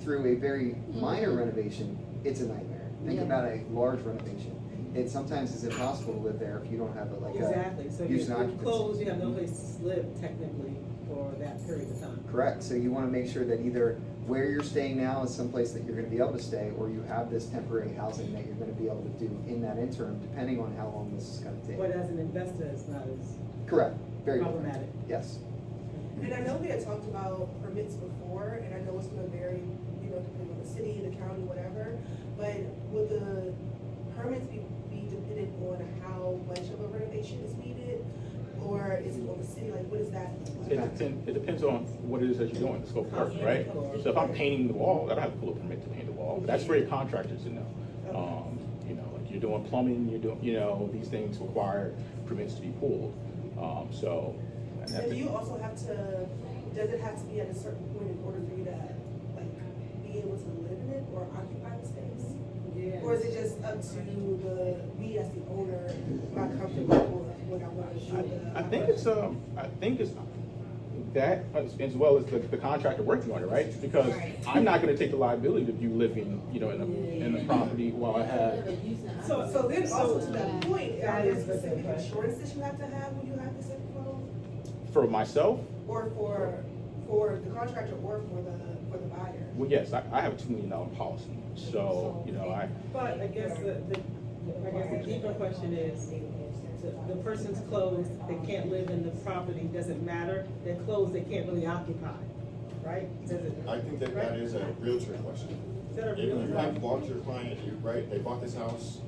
through a very minor renovation, it's a nightmare. Think Yeah. about a large renovation. It sometimes is impossible to live there if you don't have a, like Exactly, so a you're use and occupancy. closed, you have no place to live technically for that period of time. Correct, so you wanna make sure that either where you're staying now is someplace that you're gonna be able to stay, or you have this temporary housing that you're gonna be able to do in that interim, depending on how long this is gonna But take. as an investor, it's not as Correct, very different. problematic. Yes. And I know we had talked about permits before, and I know it's gonna vary, depending on the city, the county, whatever, but would the permits be dependent on how much of a renovation is needed? Or is it on the city, like, what is that? It depends on what it is that you're doing, the scope of work, right? So if I'm painting the wall, I don't have to pull a permit to paint the wall, but that's for your contractors to know. Like you're doing plumbing, you're doing, these things require permits to be pulled. And do you also have to, does it have to be at a certain point in order for you to, like, be able to live in it or occupy the space? Yeah. Or is it just up to me as the owner, my comfortable with what I want to do? I think it's that as well as the contractor working on it, right? Because I'm not gonna take the liability of you living, in the property while I have. So then also to that Yeah. point, are That there is the specific same question. insurance that you have to have when you have this inflow? For myself, Or for the contractor or for the buyer? well, yes, I have a $2 million policy, so, But I guess the deeper question is, the person's closed, they can't live in the property, doesn't matter, they're closed, they can't really occupy, right? I think that is a realtor question. Is that a If real? you have bought your client, right, they bought this house,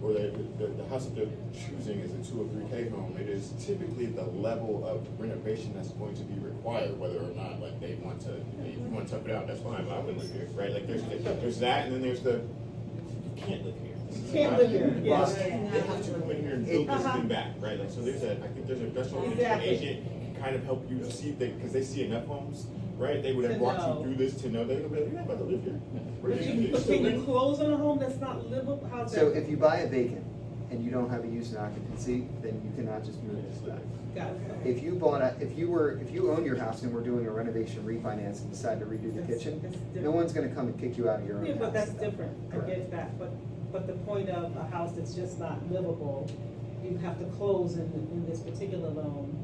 or the house that they're choosing is a 203K home, it is typically the level of renovation that's going to be required, whether or not, like, they want to, if you want to tough it out, that's fine, but I wouldn't live here, right? Like, there's that, and then there's you can't live here. Can't live here, You yes. have to come in here and build this thing back, right? Like, so I think there's a industrial Exactly. agent can kind of help you see, because they see enough homes, right? They would have To walked know. you through this to know they're gonna be like, you're not about to live here. We're But just you, gonna but still can you live. close on a home that's not livable, how's that? So if you buy a vacant and you don't have a use and occupancy, then you cannot just move this back. Got it. If you own your house and we're doing a renovation refinance and decide to redo the That's kitchen, different. no one's gonna come and kick you out of your own Yeah, house. but that's different, I Correct. get that, but the point of a house that's just not livable, you have to close in this particular loan,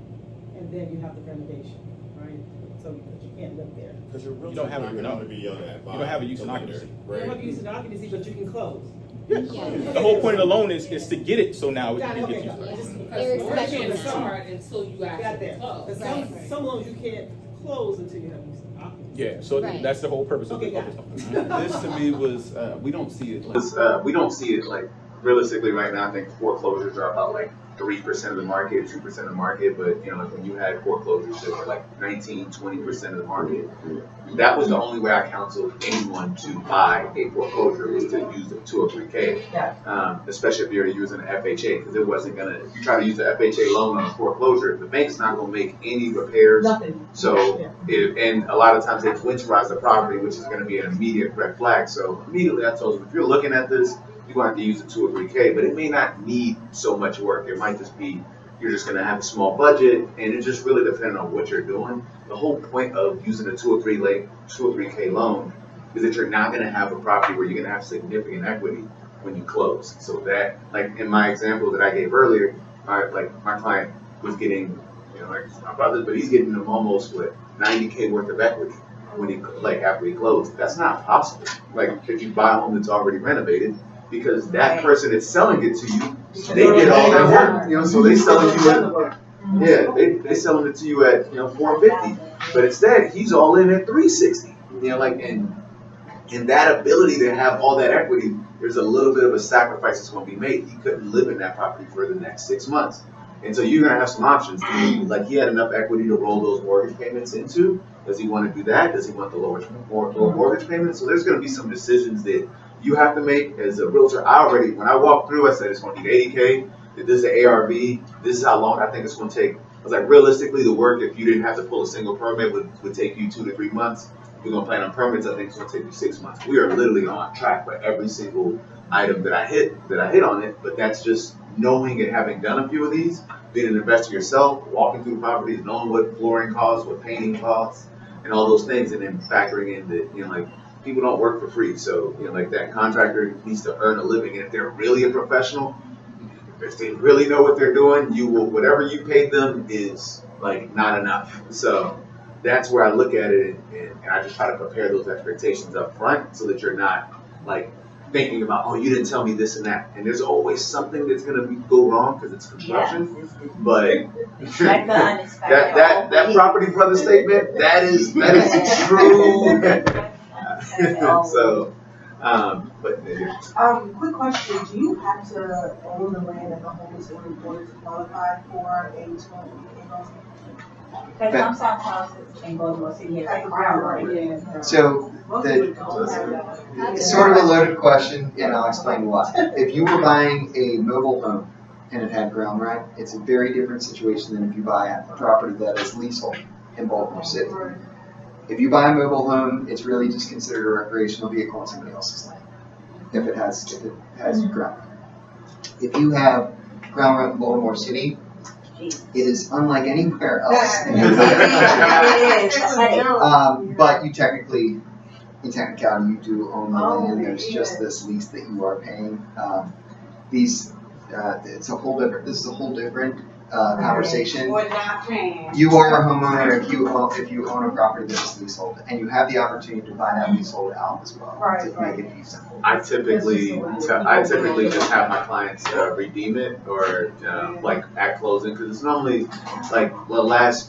and then you have the renovation, right? So, but you can't live there. Because your realtor's don't have not a- gonna be yelling at. you don't have a use the and lender, occupancy. You don't have right? use an occupancy, but you can close. The whole point of the loan is to get it, so now it Got it, can okay, get you. got it. Just- because They're you expecting can't that. start until you Got actually there. close. But some loans you can't close until you have use and occupancy. Yeah, so Right. that's the whole purpose of Okay, the got it. This to me was, we don't see it like realistically right now. I think foreclosures are about like 3% of the market, 2% of the market, but like when you had foreclosures that were like 19, 20% of the market, that was the only way I counseled anyone to buy a foreclosure was to use the 203K, especially if you're using an FHA, because it wasn't gonna. If you try to use the FHA loan on a foreclosure, the bank's not gonna make any repairs. Nothing. So, and a lot of times they winterize the property, which is gonna be an immediate red flag. So immediately I told them, if you're looking at this, you're gonna have to use the 203K, but it may not need so much work. It might just be you're just going to have a small budget, and it just really depends on what you're doing. The whole point of using a 203K loan is that you're not going to have a property where you're going to have significant equity when you close. So that, like in my example that I gave earlier, my client was getting, like my brother, but he's getting them almost with 90K worth of equity when he after he closed. That's not possible. Like if you buy a home that's already renovated, because that person that's selling it to you, they get all that work, so they selling you at, they selling it to you at, $450, but instead he's all in at $360, and that ability to have all that equity, there's a little bit of a sacrifice that's going to be made. He couldn't live in that property for the next 6 months, and so you're going to have some options. Like he had enough equity to roll those mortgage payments into. Does he want to do that? Does he want the lower mortgage payments? So there's going to be some decisions that you have to make as a realtor. When I walked through, I said it's going to need 80K. This is the ARV. This is how long I think it's going to take. I was like, realistically, the work, if you didn't have to pull a single permit, would take you 2 to 3 months. If you're going to plan on permits, I think it's going to take you 6 months. We are literally on track for every single item that I hit on it, but that's just knowing and having done a few of these, being an investor yourself, walking through properties, knowing what flooring costs, what painting costs, and all those things, and then factoring in that, people don't work for free. So, that contractor needs to earn a living. And if they're really a professional, if they really know what they're doing, whatever you paid them is not enough. So that's where I look at it, and I just try to prepare those expectations up front so that you're not thinking about, oh, you didn't tell me this and that. And there's always something that's going to go wrong because it's construction. But that property brother statement, that is true. So, quick question: do you have to own the land that the home is in order to qualify for a 203K loan? Because some South houses in Baltimore City have ground right. So it's sort of a loaded question, and I'll explain why. If you were buying a mobile home and it had ground rent, it's a very different situation than if you buy a property that is leasehold in Baltimore City. If you buy a mobile home, it's really just considered a recreational vehicle on somebody else's land. If it has ground rent. If you have ground rent in Baltimore City, it is unlike anywhere else in the country. But in technicality, you do own the land. There's just this lease that you are paying. This is a whole different conversation. You are a homeowner if you own a property that is leasehold, and you have the opportunity to buy that leasehold out as well to make it fee simple. I typically just have my clients redeem it or at closing, because it's normally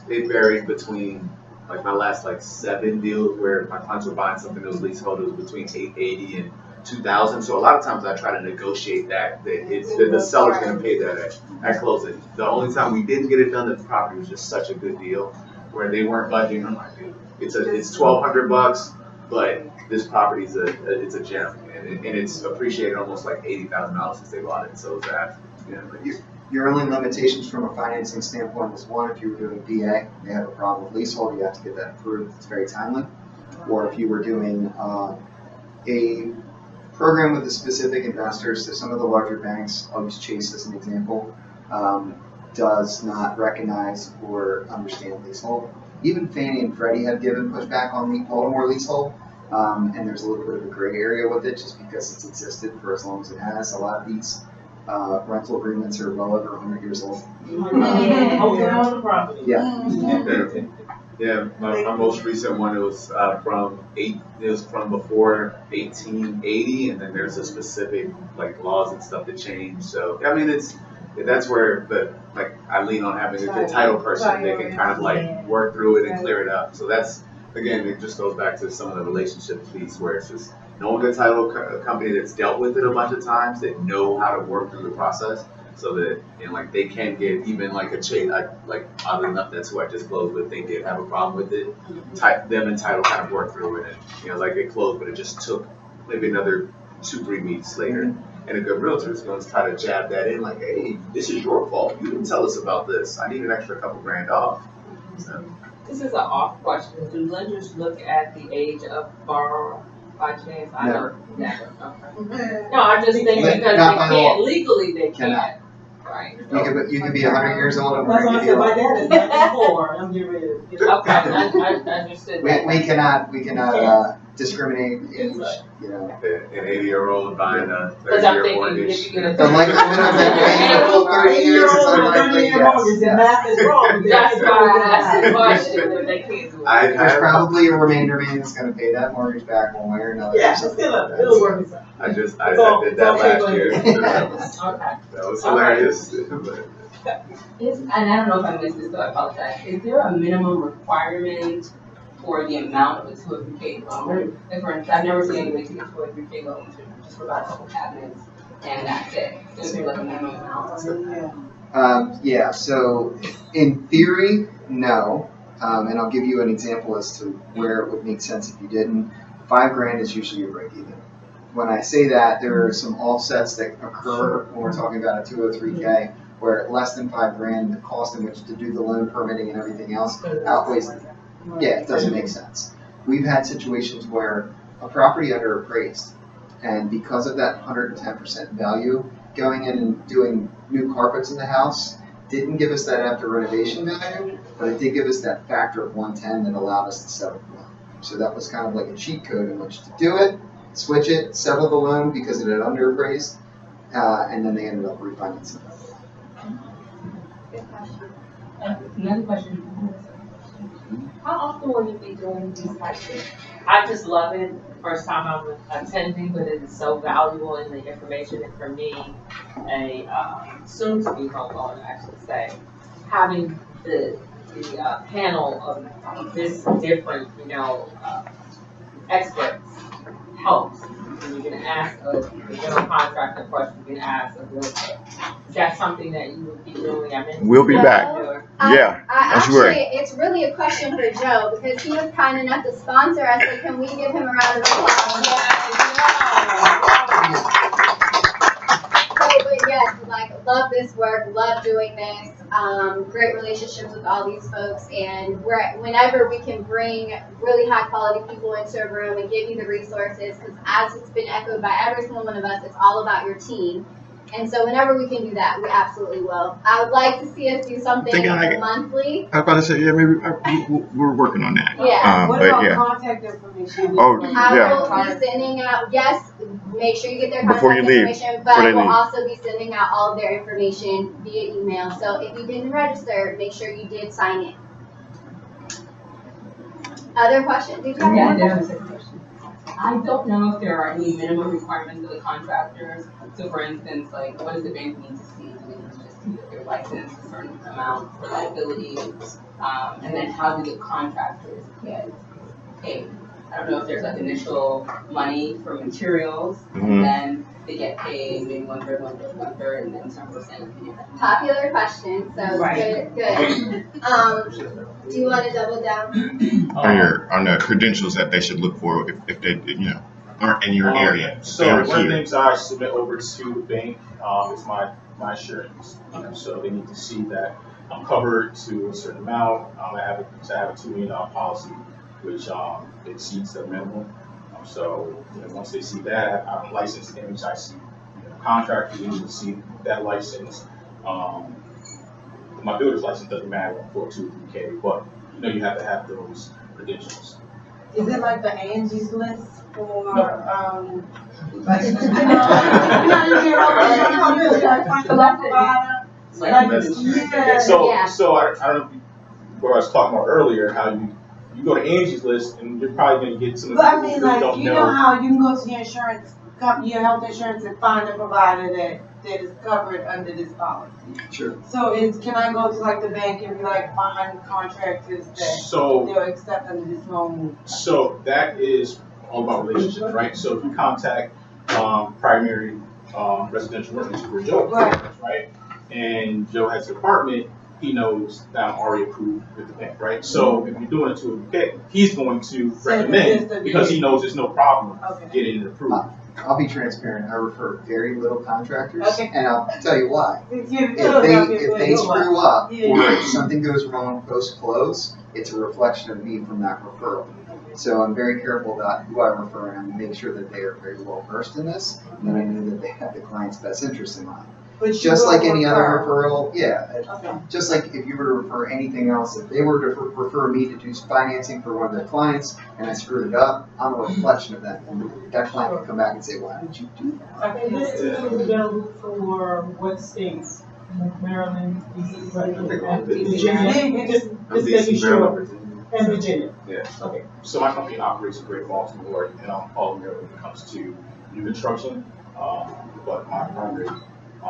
it varied between my last 7 deals where my clients were buying something that was leasehold. It was between $880 and $2,000. So a lot of times I try to negotiate that the seller's going to pay that at closing. The only time we didn't get it done, the property was just such a good deal where they weren't budging. I'm like, dude, it's $1,200, but this property is a gem, and it's appreciated almost $80,000 since they bought it. So that Your only limitations from a financing standpoint is one, if you were doing VA, they have a problem with leasehold, you have to get that approved. It's very timely. Or if you were doing a program with a specific investor, so some of the larger banks, I'll use Chase as an example, does not recognize or understand leasehold. Even Fannie and Freddie have given pushback on the Baltimore leasehold, and there's a little bit of a gray area with it just because it's existed for as long as it has. A lot of these rental agreements are well over 100 years old. Yeah, my most recent one, it was from before 1880, and then there's a specific laws and stuff that change. So I mean, that's where I lean on having a good title person that can kind of work through it and clear it up. So that's, again, it just goes back to some of the relationship piece where it's just knowing a title company that's dealt with it a bunch of times, that know how to work through the process. so that, and like they can get even like a check, like oddly enough, that's who I just closed with. They did have a problem with it. Them and title kind of worked through it, and like it closed, but it just took maybe another 2-3 meetings later. And a good realtor is going to try to jab that in, like, hey, this is your fault. You didn't tell us about this. I need an extra couple grand off. So. This is an off question. Do lenders look at the age of borrower by chance? I Never. Never. Okay. No, I just think because they can't legally, they can't. Right. You can be 100 years old and That's we're why I going said to my dad is 94. I'm getting ready to. Okay, I understood that. we cannot discriminate age, An 80-year-old buying a Because I'm 30-year thinking mortgage. if you're gonna The likelihood of them paying a full 30 years is unlikely, yes. The math is wrong. That's why I asked the question if they can't do it. There's probably a remainder man that's going to pay that mortgage back one way or another. Yeah, it'll work itself. I did that last year. That was hilarious. And I don't know if I missed this, so I apologize. Is there a minimum requirement for the amount of a 2 or 3K loan? Like for instance, I've never seen anybody take a 2 or 3K loan to just provide a couple cabinets and that's it. Is there like a minimum amount? Yeah, so in theory, no. And I'll give you an example as to where it would make sense if you didn't. $5,000 is usually your break even. When I say that, there are some offsets that occur when we're talking about a 203K, where less than $5,000, the cost in which to do the loan permitting and everything else outweighs it. Yeah, it doesn't make sense. We've had situations where a property underappraised, and because of that 110% value, going in and doing new carpets in the house didn't give us that after renovation value, but it did give us that factor of 110 that allowed us to settle the loan. So that was kind of like a cheat code in which to do it, switch it, settle the loan because it had underappraised, and then they ended up refinancing it. Good question. Another question. How often will you be doing these types of? I just love it. First time I'm attending, but it is so valuable in the information. And for me, a soon-to-be homeowner, I should say, having the panel of this different, experts helps. And you can ask a general contractor question. You can ask a realtor. Is that something that you would be doing? I mean, We'll be back. Yeah, that's right. It's really a question for Joe because he was kind enough to sponsor us. So can we give him a round of applause? But yes, love this work, love doing this. Great relationships with all these folks, and whenever we can bring really high quality people into a room and give you the resources, because as it's been echoed by every single one of us, it's all about your team. And so whenever we can do that, we absolutely will. I would like to see us do something monthly. I was about to say, yeah, maybe we're working on that. Yeah. What about contact information? Oh, I will be sending out, make sure you get their contact Before you leave, information, but we'll also be sending out all of their information via email. So if you didn't register, make sure you did sign in. Other questions? Did you have any questions? I don't know if there are any minimum requirements of the contractors. So for instance, like what does the bank need to see? Do they need to just see that they're licensed a certain amount for liability? And then how do the contractors get paid? I don't know if there's like initial money for materials, and then they get paid maybe 1/3, and then 10%. Popular question, so good. Do you want to double down? On the credentials that they should look for if they aren't in your area. So one of the things I submit over to the bank is my insurance. So they need to see that I'm covered to a certain amount. I have a $2 million policy, which exceeds the minimum. So once they see that, I'm licensed in HIC. Contractors need to see that license. My builder's license doesn't matter for 2 or 3K, but you have to have those credentials. Is it like the Angie's List for So I don't know if I was talking about earlier how you go to Angie's List and you're probably going to get some of the people who don't know. You know how you can go to your insurance company, your health insurance, and find a provider that is covered under this policy. Sure. So can I go to like the bank and be like find contractors that they'll accept under this loan? So that is all about relationships, right? So if you contact primary residential mortgage for Joe, right? And Joe has an apartment, he knows that I'm already approved with the bank, right? So if you're doing it to a bank, he's going to recommend because he knows there's no problem getting it approved. I'll be transparent. I refer very little contractors, Okay. and I'll tell you why. If they screw up or if something goes wrong post close, it's a reflection of me from that referral. So I'm very careful about who I refer and make sure that they are very well versed in this, and that I know that they have the client's best interest in mind. Just like any other referral, just like if you were to refer anything else, if they were to refer me to do financing for one of their clients and I screwed it up, I'm a reflection of that. And that client can come back and say, why did you do that? And this is available for what states? Maryland, DC, Virginia? Just making sure. And Virginia? Yeah. Okay. So my company operates in Great Baltimore and I'm all America when it comes to new construction, but my primary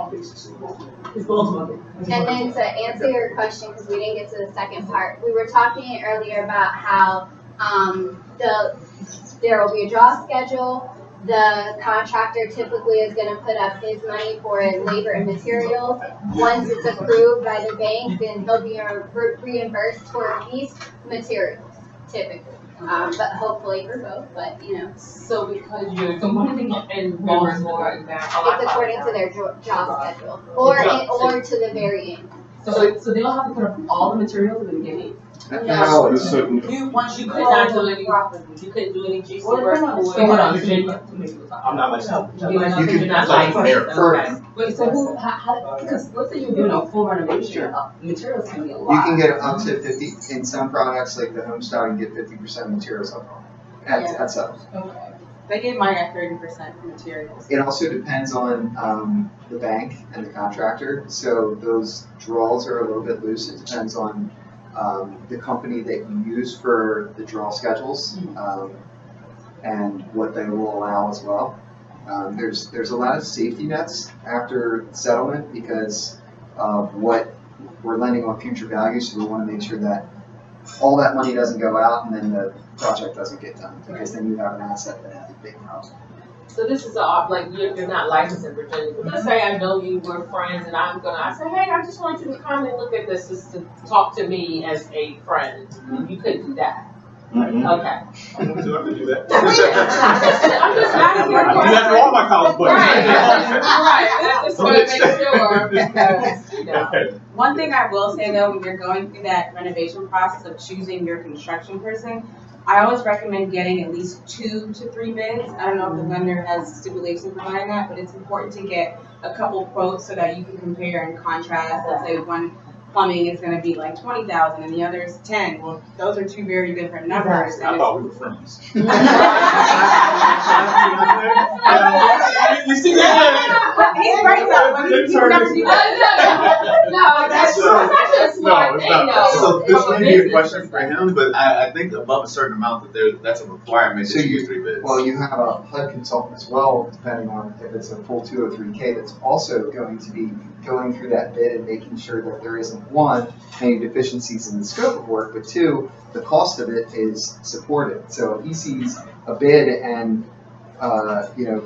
basis is in Baltimore. It's Baltimore. And then to answer your question, because we didn't get to the second part, we were talking earlier about how there will be a draw schedule. The contractor typically is going to put up his money for labor and materials. Once it's approved by the bank, then he'll be reimbursed for these materials, typically. But hopefully for both, but So because you're competing in Baltimore, it's according to their job schedule, or to the very end. so they don't have to put up all the materials in the beginning. No. Once you couldn't do any GC work. So hold on, I'm not licensed. you're not licensed. Wait, so because let's say you're doing a full renovation, materials can be a lot. You can get up to 50 in some products like the Homestyle. You can get 50% materials up at sales. Okay. They get mine at 30% materials. It also depends on the bank and the contractor. So those draws are a little bit loose. It depends on the company that you use for the draw schedules and what they will allow as well. There's a lot of safety nets after settlement because of what we're lending on future value. So we want to make sure that all that money doesn't go out and then the project doesn't get done because then you have an asset that has a big problem. So this is like you're not licensed in Virginia. But let's say I know you, we're friends, and I say, hey, I just want you to come and look at this, just to talk to me as a friend. You couldn't do that. Mm-hmm. Okay. I could do that. I'm just asking your I do that for all my college buddies. Right. I just want to make sure because one thing I will say though, when you're going through that renovation process of choosing your construction person, I always recommend getting at least 2 to 3 bids. I don't know if the vendor has stipulations behind that, but it's important to get a couple quotes so that you can compare and contrast. Let's say one plumbing is going to be like 20,000 and the other is 10. Well, those are 2 very different numbers. I thought we were friends. You see that? He's right though. But he's never do that. No, that's actually a smart thing though. So this may be a question for him, but I think above a certain amount that's a requirement So that you use 3 bids. Well, you have a HUD consultant as well, depending on if it's a full 203K, that's also going to be going through that bid and making sure that there isn't, one, any deficiencies in the scope of work, but two, the cost of it is supported. So if he sees a bid and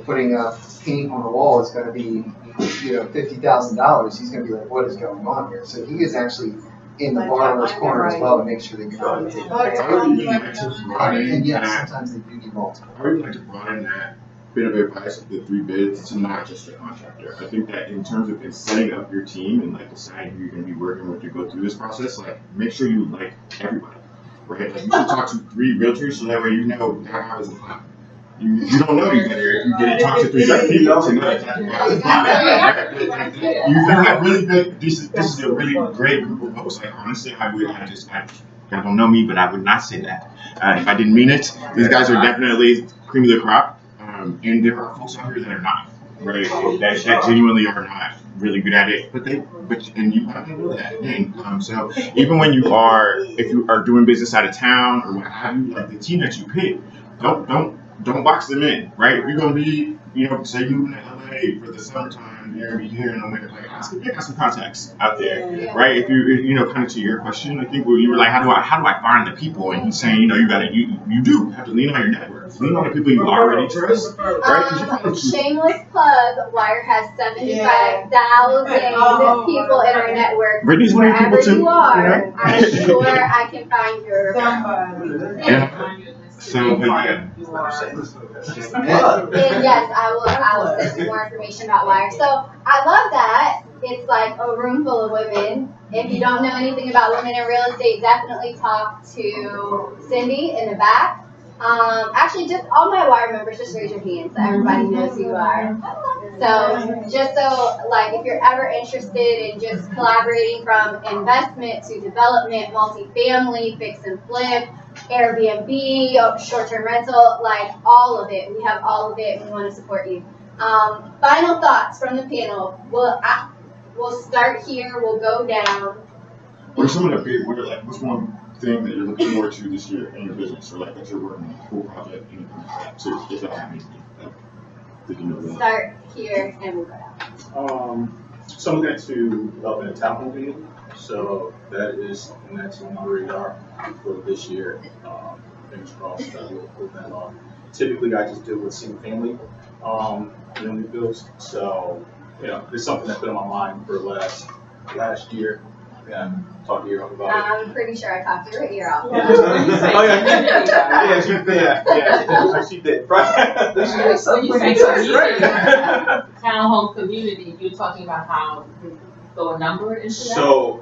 putting up paint on the wall is going to be $50,000, he's going to be like, what is going on here? So he is actually in the borrower's corner as well to make sure they can take it. And yes, sometimes they do need multiple. I would like to broaden that bit of advice of the 3 bids to not just the contractor. I think that in terms of setting up your team and deciding who you're going to be working with to go through this process, make sure you like everybody, right? You should talk to 3 realtors so that way you know that guy is a plan. You don't know each other if you get to talk to 3 different people to know that you have really good. This is a really great group of folks. Honestly, I don't know me, but I would not say that if I didn't mean it. These guys are definitely cream of the crop. And there are folks out here that are not, right? That genuinely are not really good at it, and you have to know that. And so even when if you are doing business out of town or what have you, the team that you pick, don't box them in, right? If you're gonna be, say you moving to LA for the summertime, you're gonna be here in the winter, I got some contacts out there, right? If you kind of to your question, I think where you were like, how do I find the people? And he's saying, you do have to lean on your network. lean on the people you already trust, right? 'Cause you kind of Shameless plug, Wire has 75,000 people in our network. Brittany's one of the people Wherever too. you are, Yeah. I'm sure I can find your Yeah. So, but yeah. And yes, I will send you more information about Wire. So I love that. It's like a room full of women. If you don't know anything about women in real estate, definitely talk to Cindy in the back. Actually, just all my Wire members, just raise your hand so everybody knows who you are. So, just so, like, if you're ever interested in just collaborating from investment to development, multifamily, fix and flip, Airbnb, short-term rental, like, all of it. We have all of it, and we want to support you. Final thoughts from the panel. We'll start here. We'll go down. What are some of the big, what's one thing that you're looking forward to this year in your business, or like that you're working on a cool project, anything like that, too, if that happens? Did you know that? Start here and we'll go down. So I'm looking to developing a townhome community. So that is something that's on my radar for this year. Fingers crossed that we'll pull that off. Typically, I just deal with single family unit builds. So, it's something that's been on my mind for last year. And talk to you about it. I'm pretty sure I talked your ear off. Oh yeah, she did. Right. When you say community, townhome community, you're talking about how to throw a number into that? So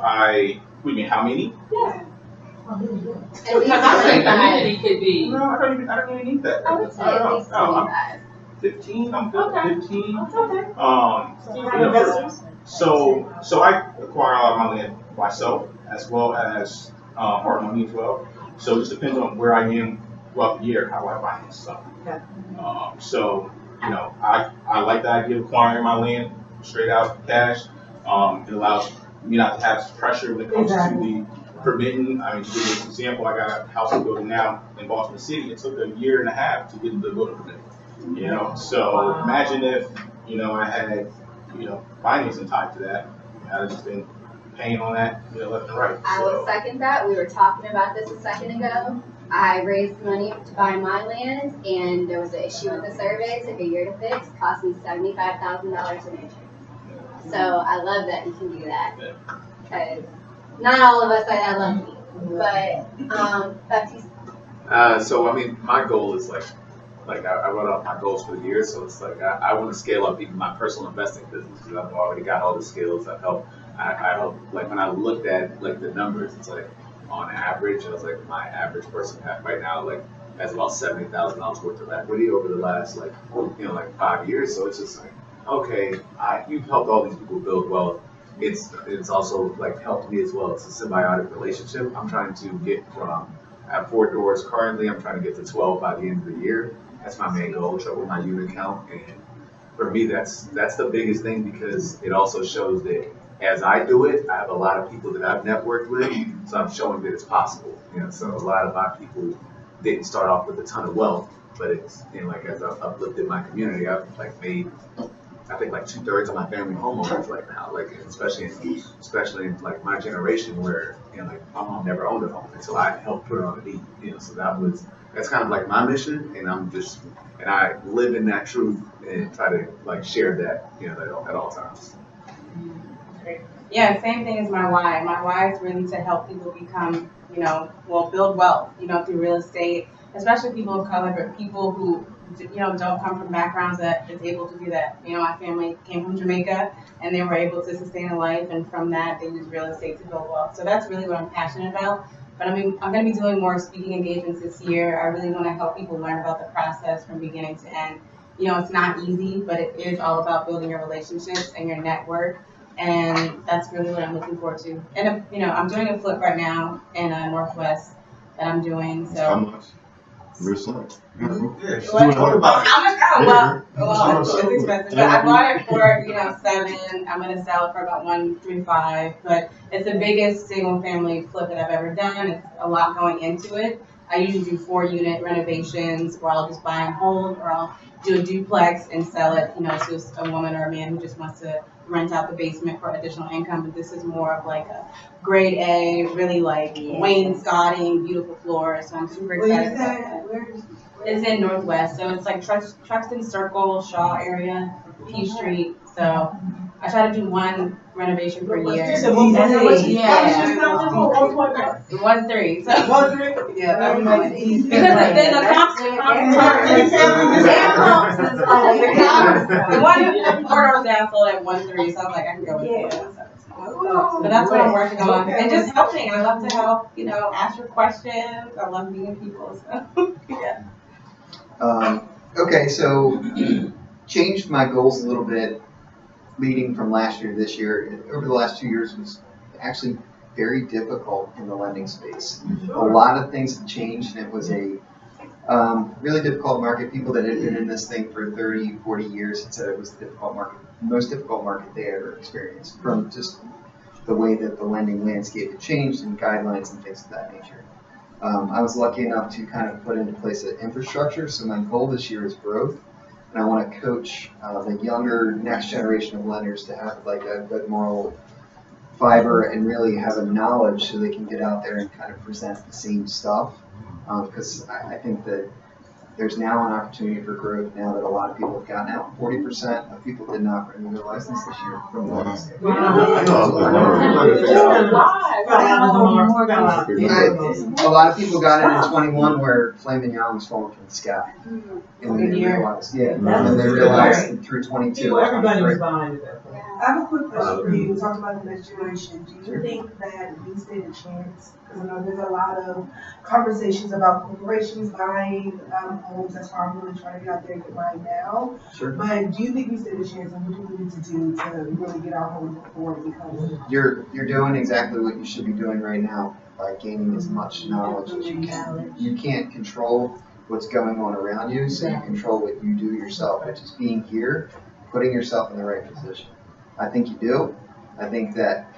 we mean how many? Yeah. Because I think community could be. No, I don't even need that. I would say at least 25. 15. I'm good. Okay. 15. Okay. So you have investors? So I acquire a lot of my land myself, as well as hard money as well. So it just depends on where I am throughout the year, how I finance stuff. Okay. So I like the idea of acquiring my land straight out cash. It allows me not to have pressure when it comes to the permitting. I mean, to give you an example, I got a house I'm building now in Boston City. It took a year and a half to get the building permit. So imagine if I had financing tied to that. I'd have just been paying on that left and right. I will second that. We were talking about this a second ago. I raised money to buy my land, and there was an issue with the survey. It took a year to fix. Cost me $75,000 an inch. So I love that you can do that. Because not all of us are that lucky. But Baptiste. So I mean, my goal is like I wrote out my goals for the year. So it's like I want to scale up even my personal investing business because I've already got all the skills. I help like when I looked at like the numbers, it's like on average, I was like my average person right now has about $70,000 worth of equity over the last 5 years. So it's just like, okay, you've helped all these people build wealth. It's also like helped me as well. It's a symbiotic relationship. I'm trying to get from I have 4 doors currently. I'm trying to get to 12 by the end of the year. That's my main goal, triple my unit count. And for me, that's the biggest thing because it also shows that as I do it, I have a lot of people that I've networked with, so I'm showing that it's possible. So a lot of my people didn't start off with a ton of wealth, but it's as I've uplifted my community, I've made I think 2/3 of my family homeowners right now, especially in my generation where my mom never owned a home, and so I helped put her on a deed. So that's kind of my mission, and I live in that truth and try to share that at all times. Great. Yeah, same thing as my why. My why is really to help people become, build wealth, through real estate, especially people of color, but people who don't come from backgrounds that is able to do that. My family came from Jamaica and they were able to sustain a life, and from that they use real estate to build wealth. So that's really what I'm passionate about. But I'm going to be doing more speaking engagements this year. I really want to help people learn about the process from beginning to end. It's not easy, but it is all about building your relationships and your network. And that's really what I'm looking forward to. And, I'm doing a flip right now in Northwest that I'm doing. So. How much? Real slow. Yeah. It's expensive. But I bought it for, $7. I'm gonna sell it for about $135. But it's the biggest single family flip that I've ever done. It's a lot going into it. I usually do 4-unit renovations where I'll just buy and hold, or I'll do a duplex and sell it, to a woman or a man who just wants to rent out the basement for additional income. But this is more of a grade A, really wainscoting, beautiful floors. So I'm super excited about that. It's in Northwest, so it's like Truxton Circle, Shaw area, P Street. So I try to do one renovation per year. Just a 1.3. Yeah. 1.3. So 1.3. yeah, that's because then the comps the one 4 doors down sold at 1.3, so I'm like, I can go with that. So that's what I'm working on, and just helping. I love to help, ask your questions. I love meeting people. So yeah. Okay, so changed my goals a little bit leading from last year to this year. Over the last 2 years was actually very difficult in the lending space. A lot of things have changed, and it was a really difficult market. People that had been in this thing for 30, 40 years had said it was the most difficult market they ever experienced, from just the way that the lending landscape had changed and guidelines and things of that nature. I was lucky enough to kind of put into place an infrastructure, so my goal this year is growth, and I want to coach the younger next generation of lenders to have like a good moral fiber and really have a knowledge so they can get out there and kind of present the same stuff, because I think that there's now an opportunity for growth now that a lot of people have gotten out. 40% of people did not renew their license this year from the landscape. A lot of people got in 21 where Flamin' Young was falling from the sky. And then they realized, and then they realized through 22. Everybody was behind it. I have a quick question for you. We talked about the next generation. Do you think that we stand a chance? Because I know there's a lot of conversations about corporations buying homes. That's why I'm really trying to get out there and get mine now. Sure. But do you think we stand a chance, and what do we need to do to really get our homes before it becomes? You're doing exactly what you should be doing right now by gaining as much knowledge as you can. You can't control what's going on around you, so you control what you do yourself, which is being here, putting yourself in the right position. I think you do. I think that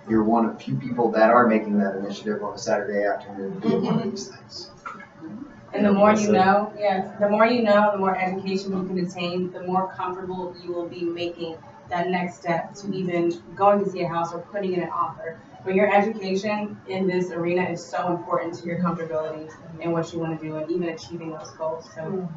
you're one of few people that are making that initiative on a Saturday afternoon to do one of these things. And the more you know, the more you know, the more education you can attain, the more comfortable you will be making that next step to even going to see a house or putting in an offer. But your education in this arena is so important to your comfortability and what you want to do and even achieving those goals. So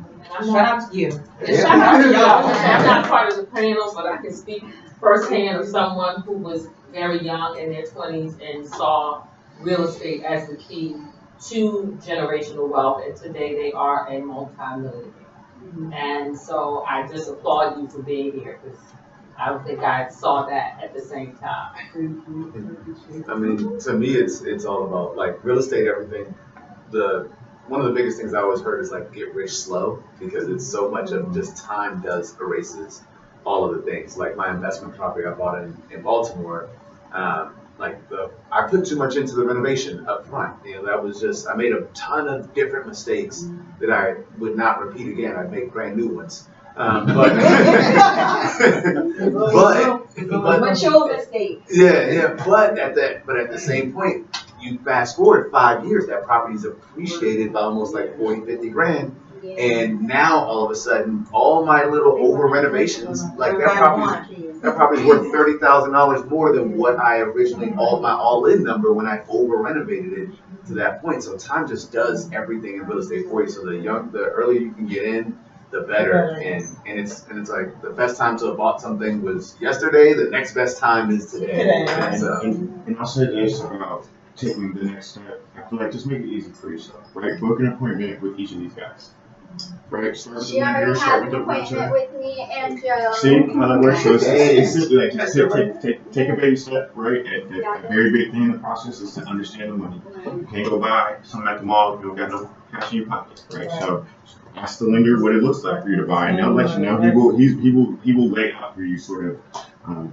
shout out to you. Shout out to y'all. I'm not part of the panel, but I can speak firsthand of someone who was very young in their 20s and saw real estate as the key to generational wealth, and today they are a multi-millionaire. And so I just applaud you for being here, because I don't think I saw that at the same time. I mean, to me, it's all about like real estate. Everything. One of the biggest things I always heard is like get rich slow, because it's so much of just time erases all of the things. Like my investment property I bought in Baltimore. I put too much into the renovation up front. That was just, I made a ton of different mistakes that I would not repeat again. I'd make brand new ones. But your mistake. But at the same point, you fast forward 5 years, that property's appreciated by almost like 40, 50 grand. And now all of a sudden, all my little over renovations, like that property's worth $30,000 more than what I originally, my all-in number when I over renovated it to that point. So time just does everything in real estate for you. So the earlier you can get in, the better. And it's like the best time to have bought something was yesterday. The next best time is today. And I'll say this about taking the next step. I feel like just make it easy for yourself, right? Book an appointment with each of these guys. Right? She already has an appointment with me and Joe. See how that works? So it's simply like just take a baby step, right? A very big thing in the process is to understand the money. You can't go buy something at the mall if you don't got no cash in your pocket, right? So ask the lender what it looks like for you to buy, and they'll let you know. He will lay out for you sort of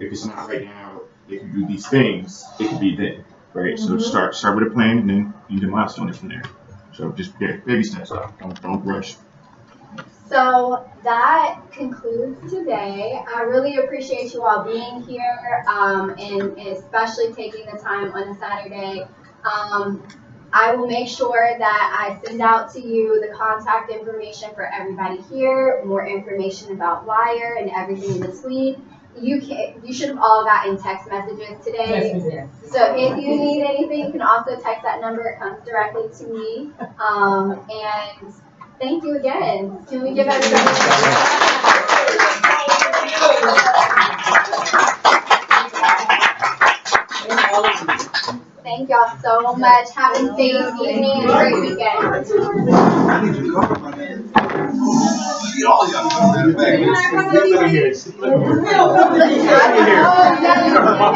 if it's not right now, if you do these things, it could be then, right? So start with a plan, and then you do milestones from there. So just baby steps up. Don't rush. So that concludes today. I really appreciate you all being here, and especially taking the time on a Saturday. I will make sure that I send out to you the contact information for everybody here, more information about Wire and everything in between. You should have all gotten text messages today. Yes. So if you need anything, you can also text that number. It comes directly to me. And thank you again. Can we give everybody Thank y'all so much. Have a safe evening and a great weekend. All y'all.